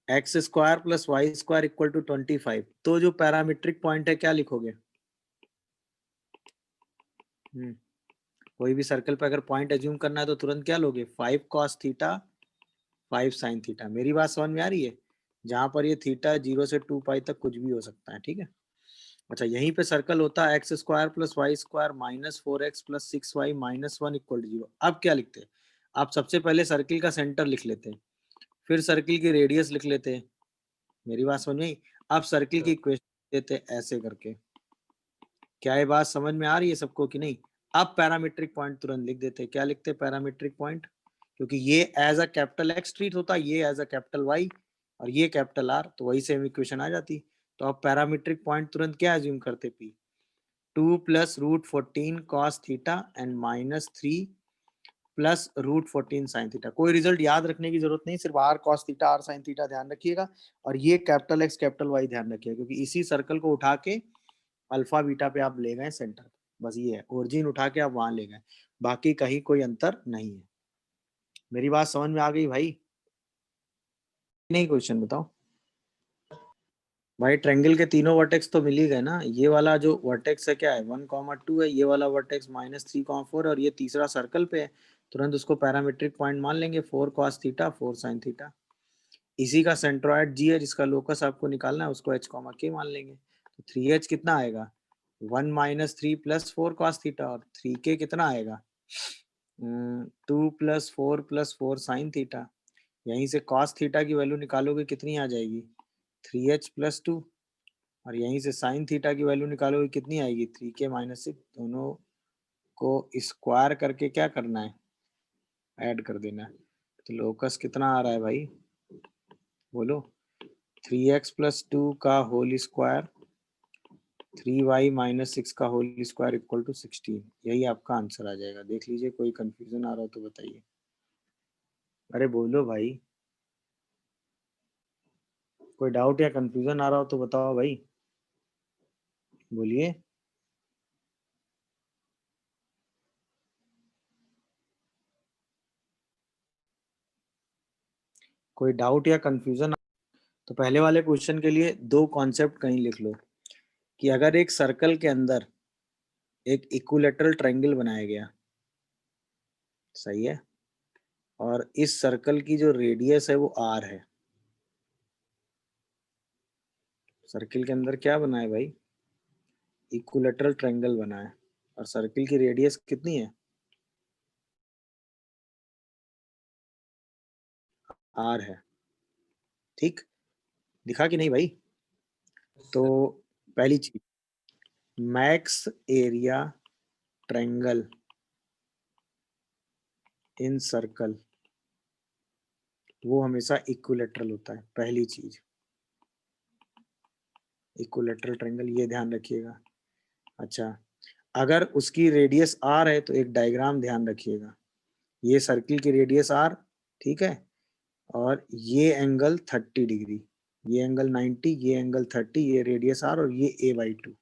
X square plus Y square equal to 25, तो जो पैरामीट्रिक पॉइंट है क्या लिखोगे। कोई भी सर्कल पे अगर पॉइंट एज्यूम करना है तो तुरंत क्या लोगे, 5 cos थीटा 5 sin थीटा। मेरी बात समझ में आ रही है, जहां पर ये थीटा 0 से 2 पाई तक कुछ भी हो सकता है, ठीक है। अच्छा यहीं पे सर्कल होता है X square plus Y square minus 4x plus 6y minus 1 equal to 0। अब क्या लिखते हैं, आप सबसे पहले सर्किल का सेंटर लिख लेते हैं, फिर सर्किल की रेडियस लिख लेते हैं। मेरी बात समझ में आई। आप सर्किल की इक्वेशन देते ऐसे करके। क्या ये बात समझ में आ रही है सबको कि नहीं। अब पैरामीट्रिक पॉइंट तुरंत लिख देते, क्या लिखते पैरामीट्रिक पॉइंट, क्योंकि ये as a capital X treat होता, ये एज अ कैपिटल वाई और ये कैपिटल आर, तो वही सेम इक्वेशन आ जाती। तो अब पैरामीट्रिक पॉइंट तुरंत क्या एज्यूम करते, P 2 plus root 14 cos theta and minus 3 plus root 14 sine theta. कोई रिजल्ट याद रखने की जरूरत नहीं, सिर्फ R cos theta R sine theta ध्यान रखिएगा और ये कैपिटल एक्स कैपिटल वाई ध्यान रखिएगा, क्योंकि इसी सर्कल को उठा के अल्फा बीटा पे आप ले गए सेंटर, बस ये है, ओरिजिन उठा के आप वहां ले गए, बाकी कहीं कोई अंतर नहीं है। मेरी बात समझ में आ गई भाई, नहीं क्वेश्चन बताओ भाई। ट्रायंगल के तीनों वर्टेक्स तो मिल ही गए ना। ये वाला जो वर्टेक्स है क्या है 1,2 है, ये वाला वर्टेक्स -3,4 और ये तीसरा सर्कल पे है, तुरंत उसको पैरामीट्रिक पॉइंट मान लेंगे 4 cos थीटा 4 sin थीटा। इसी का सेंट्रोइड जी है जिसका लोकस आपको निकालना है, उसको h, k मान लेंगे। तो 3h कितना आएगा 1 - 3 + 4 cos थीटा और 3k कितना आएगा 2 + 4 + 4 sin थीटा। यहीं से cos थीटा की वैल्यू निकालोगे कितनी आ जाएगी 3h + 2 और यहीं से sin थीटा की वैल्यू निकालोगे कितनी आएगी 3k - 6। दोनों को स्क्वायर करके क्या करना है, ऐड कर देना है। तो लोकस कितना आ रहा है भाई, बोलो 3x + 2 का होल स्क्वायर 3y - 6 का होल स्क्वायर इक्वल टू 16। यही आपका आंसर आ जाएगा। देख लीजिए, कोई कंफ्यूजन आ रहा हो तो बताइए। अरे बोलो भाई, कोई डाउट या कंफ्यूजन आ रहा हो तो बताओ भाई, बोलिए। कोई डाउट या कंफ्यूजन, तो पहले वाले क्वेश्चन के लिए दो कॉन्सेप्ट कहीं लिख लो कि अगर एक सर्कल के अंदर एक इक्विलैटरल ट्रायंगल बनाया गया, सही है, और इस सर्कल की जो रेडियस है वो r है। सर्किल के अंदर क्या बना है भाई, इक्विलैटरल ट्रायंगल बना है और सर्किल की रेडियस कितनी है r है, ठीक दिखा कि नहीं भाई। तो पहली चीज, max area triangle in circle वो हमेशा इक्विलैटरल होता है। पहली चीज इक्विलैटरल ट्रायंगल, ये ध्यान रखिएगा। अच्छा, अगर उसकी रेडियस r है तो एक डायग्राम ध्यान रखिएगा, ये सर्किल की रेडियस r, ठीक है, और ये एंगल 30 डिग्री, ये एंगल 90, ये एंगल 30, ये रेडियस r और ये a/2।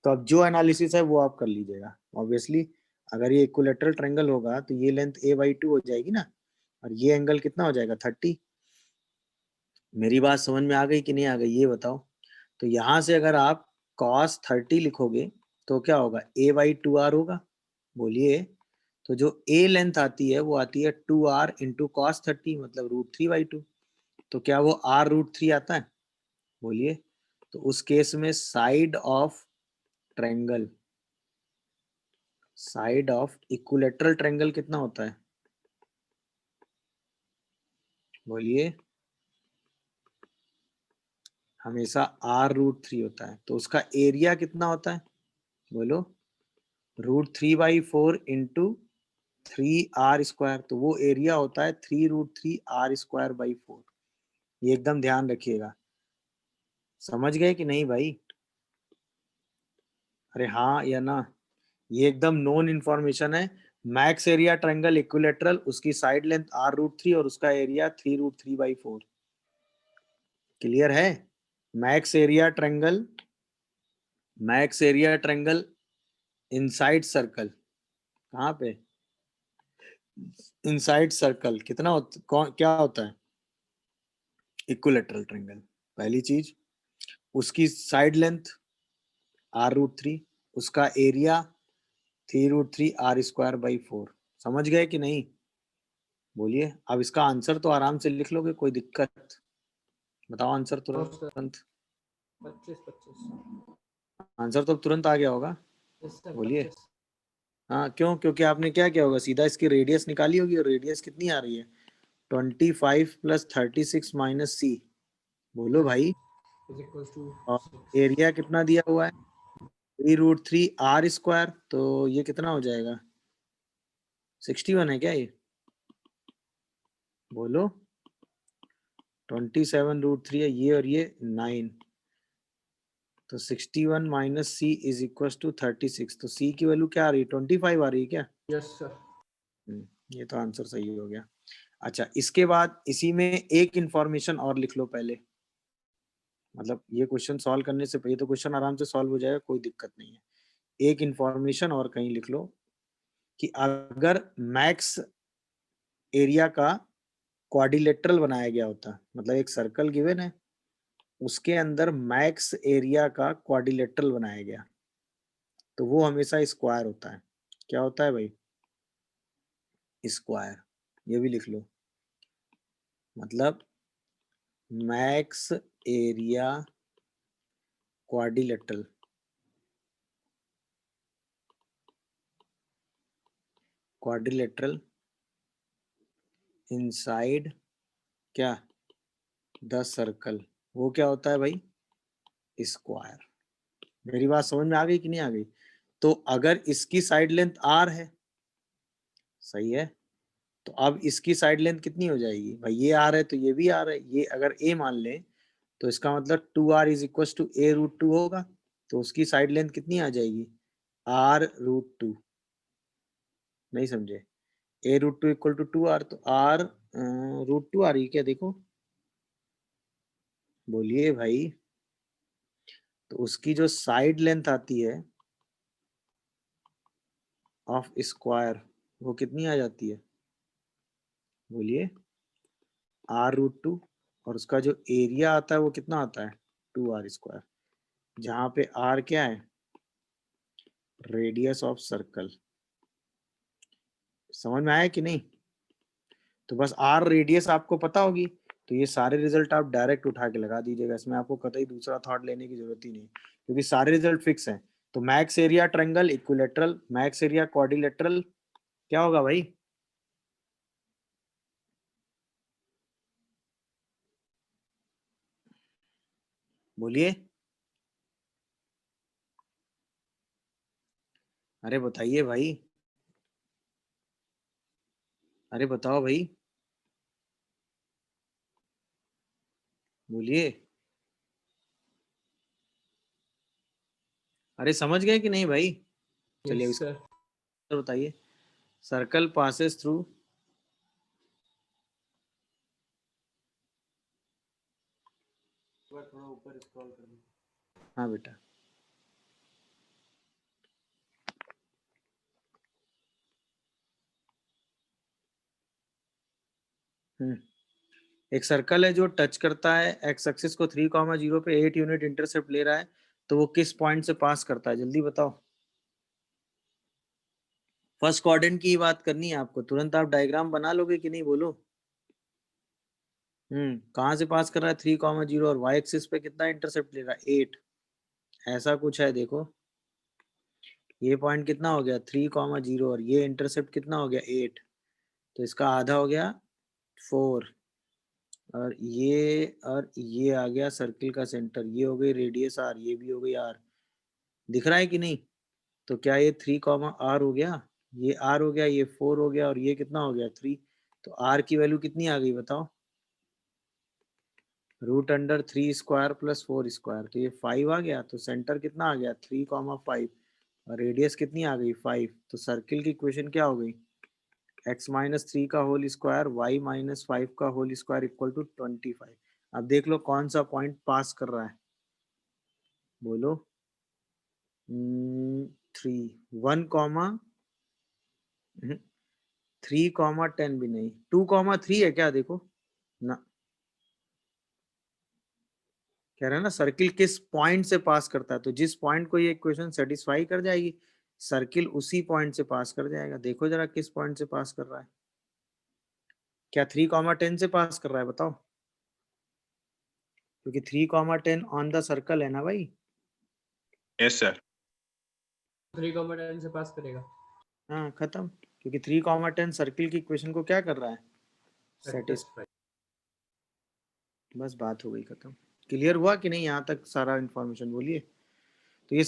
तो अब जो एनालिसिस है वो आप कर लीजिएगा। ऑब्वियसली अगर ये इक्विलैटरल ट्रायंगल होगा तो ये लेंथ a/2 हो जाएगी ना, और ये एंगल कितना हो जाएगा 30। मेरी बात समझ में आ गई कि नहीं आ गई ये बताओ। तो यहाँ से अगर आप cos 30 लिखोगे तो क्या होगा a/2r होगा, बोलिए। तो जो a लेंथ आती है वो आती है 2r इंटू cos 30 मतलब √3/2। तो क्या वो r√3 आता है, बोलिए। तो उस केस में side of triangle, side of equilateral triangle कितना होता है, बोलिए। हमेशा r√3 होता है। तो उसका एरिया कितना होता है, बोलो √3/4 इंटू 3r²। तो वो एरिया होता है 3√3r²/4। ये एकदम ध्यान रखिएगा। समझ गए कि नहीं भाई, अरे हाँ या ना, ये एकदम नोन इन्फॉर्मेशन है। मैक्स एरिया ट्रायंगल इक्विलेटरल, उसकी साइड लेंथ r√3 और उसका एरिया 3√3/4। क्लियर है? Max area triangle inside circle, कहाँ पे? इनसाइड सर्कल कितना क्या होता है? Equilateral triangle. पहली चीज, उसकी साइड लेंथ r√3, उसका एरिया 3√3r²/4। समझ गए कि नहीं? बोलिए। अब इसका आंसर तो आराम से लिख लोगे, कोई दिक्कत? बताओ आंसर तुरंत। 25 आंसर तो तुरंत आ गया होगा, यस सर, बोलिए। 25। हाँ, क्यों? क्योंकि आपने क्या किया होगा, सीधा इसकी रेडियस निकाली होगी, और रेडियस कितनी आ रही है? 25 + 36 - c। बोलो भाई। इज इक्वल टू और एरिया कितना दिया हुआ है? 3√3r²। तो ये कितना हो जाएगा? 61 है क्या ये? बोलो। 27√3 है ये, और ये 9। तो 61 - c इज इक्वल टू 36। तो c की वैल्यू क्या आ रही है? 25 आ रही है क्या? Yes sir. ये तो आंसर सही हो गया। अच्छा, इसके बाद इसी में एक इंफॉर्मेशन और लिख लो पहले। मतलब ये क्वेश्चन सॉल्व करने से पहले, तो क्वेश्चन आराम से सॉल्व हो जाएगा, कोई दिक्कत नहीं है। एक इंफॉर्मेशन और कहीं लिख लो कि अगर मैक्स एरिया का क्वाड्रिलेटरल बनाया गया होता, मतलब एक सर्कल गिवन है, उसके अंदर मैक्स एरिया का क्वाड्रिलेटरल बनाया गया, तो वो हमेशा स्क्वायर होता है। क्या होता है भाई? स्क्वायर। ये भी लिख लो। मतलब मैक्स एरिया क्वाड्रिलेटरल इनसाइड क्या? द सर्कल, वो क्या होता है भाई? स्क्वायर। मेरी बात समझ में आ गई कि नहीं आ गई? तो अगर इसकी साइड लेंथ r है, सही है, तो अब इसकी साइड लेंथ कितनी हो जाएगी भाई? ये r है तो ये भी r है। ये अगर a मान ले, तो इसका मतलब 2r is equal to a√2 होगा। तो उसकी साइड लेंथ कितनी आ जाएगी? r√2। नहीं समझे? a√2 इक्वल टू 2r, तो r√2 आ रही है क्या? देखो, बोलिए भाई। तो उसकी जो साइड लेंथ आती है ऑफ स्क्वायर, वो कितनी आ जाती है? बोलिए। r√2, और उसका जो एरिया आता है वो कितना आता है? 2r²। जहां पे r क्या है? Radius of circle. समझ में आया कि नहीं? तो बस r रेडियस आपको पता होगी, तो ये सारे रिजल्ट आप डायरेक्ट उठा के लगा दीजिएगा। इसमें आपको कतई दूसरा थॉट लेने की जरूरत ही नहीं, क्योंकि सारे रिजल्ट फिक्स हैं। तो max area triangle equilateral, max area quadrilateral क्या होगा भाई? बोलिए। अरे बताइए भाई, अरे बताओ भाई, बोलिए। अरे समझ गए कि नहीं भाई? चलिए अब यस सर। इसका बताइए। सर्कल पासेस थ्रू, थोड़ा ऊपर स्क्रॉल कर दो। हाँ बेटा। एक सर्कल है जो टच करता है एक्स एक्सिस को 3,0 पे 8 यूनिट इंटरसेप्ट ले रहा है, तो वो किस पॉइंट से पास करता है? जल्दी बताओ। फर्स्ट क्वाड्रेंट की बात करनी है आपको, तुरंत आप डायग्राम बना लोगे कि नहीं? बोलो। कहाँ से पास कर रहा है? 3,0 और वाई एक्सिस पे कितना इंटरसेप्ट ले रहा है? 8। ऐसा कुछ है, देखो। ये पॉइंट कितना हो गया? 3,0, और ये इंटरसेप्ट कितना हो गया? 8। तो इसका आधा हो गया 4। और ये आ गया सर्किल का सेंटर, ये हो गई रेडियस r, ये भी हो गई r। दिख रहा है कि नहीं? तो क्या ये 3,r हो गया? ये r हो गया, ये 4 हो गया, और ये कितना हो गया? 3। तो r की वैल्यू कितनी आ गई बताओ? √3² + 4²। तो ये 5 आ गया। तो सेंटर कितना आ गया? 3,5। और रेडियस कितनी आ गई 5, तो सर्किल की इक्वेशन क्या हो गई, x माइनस 3 का होल स्क्वायर y माइनस 5 का होल स्क्वायर इक्वल टू 25। अब देख लो कौन सा पॉइंट पास कर रहा है, बोलो। 3 1 कॉमा 3 कॉमा 10 भी नहीं, 2 कॉमा 3 है क्या, देखो ना, कह रहा है ना सर्किल किस पॉइंट से पास करता है, तो जिस पॉइंट को ये इक्वेशन सेटिस्फाई कर जाएगी सर्किल उसी पॉइंट से पास कर जाएगा। देखो जरा किस पॉइंट से पास कर रहा है, क्या 3 कॉमा 10 से पास कर रहा है, बताओ, क्योंकि 3 कॉमा 10 ऑन द सर्कल है ना भाई। Yes sir. 3, 10 से पास करेगा। हाँ खत्म, क्योंकि 3 कॉमा 10 सर्किल की इक्वेशन को क्या कर रहा है, सेटिस्फाई। बस बात हो गई खत्म। क्लियर हुआ कि नहीं यहाँ तक सारा इन्फॉर्मेशन, बोलिए। तो ये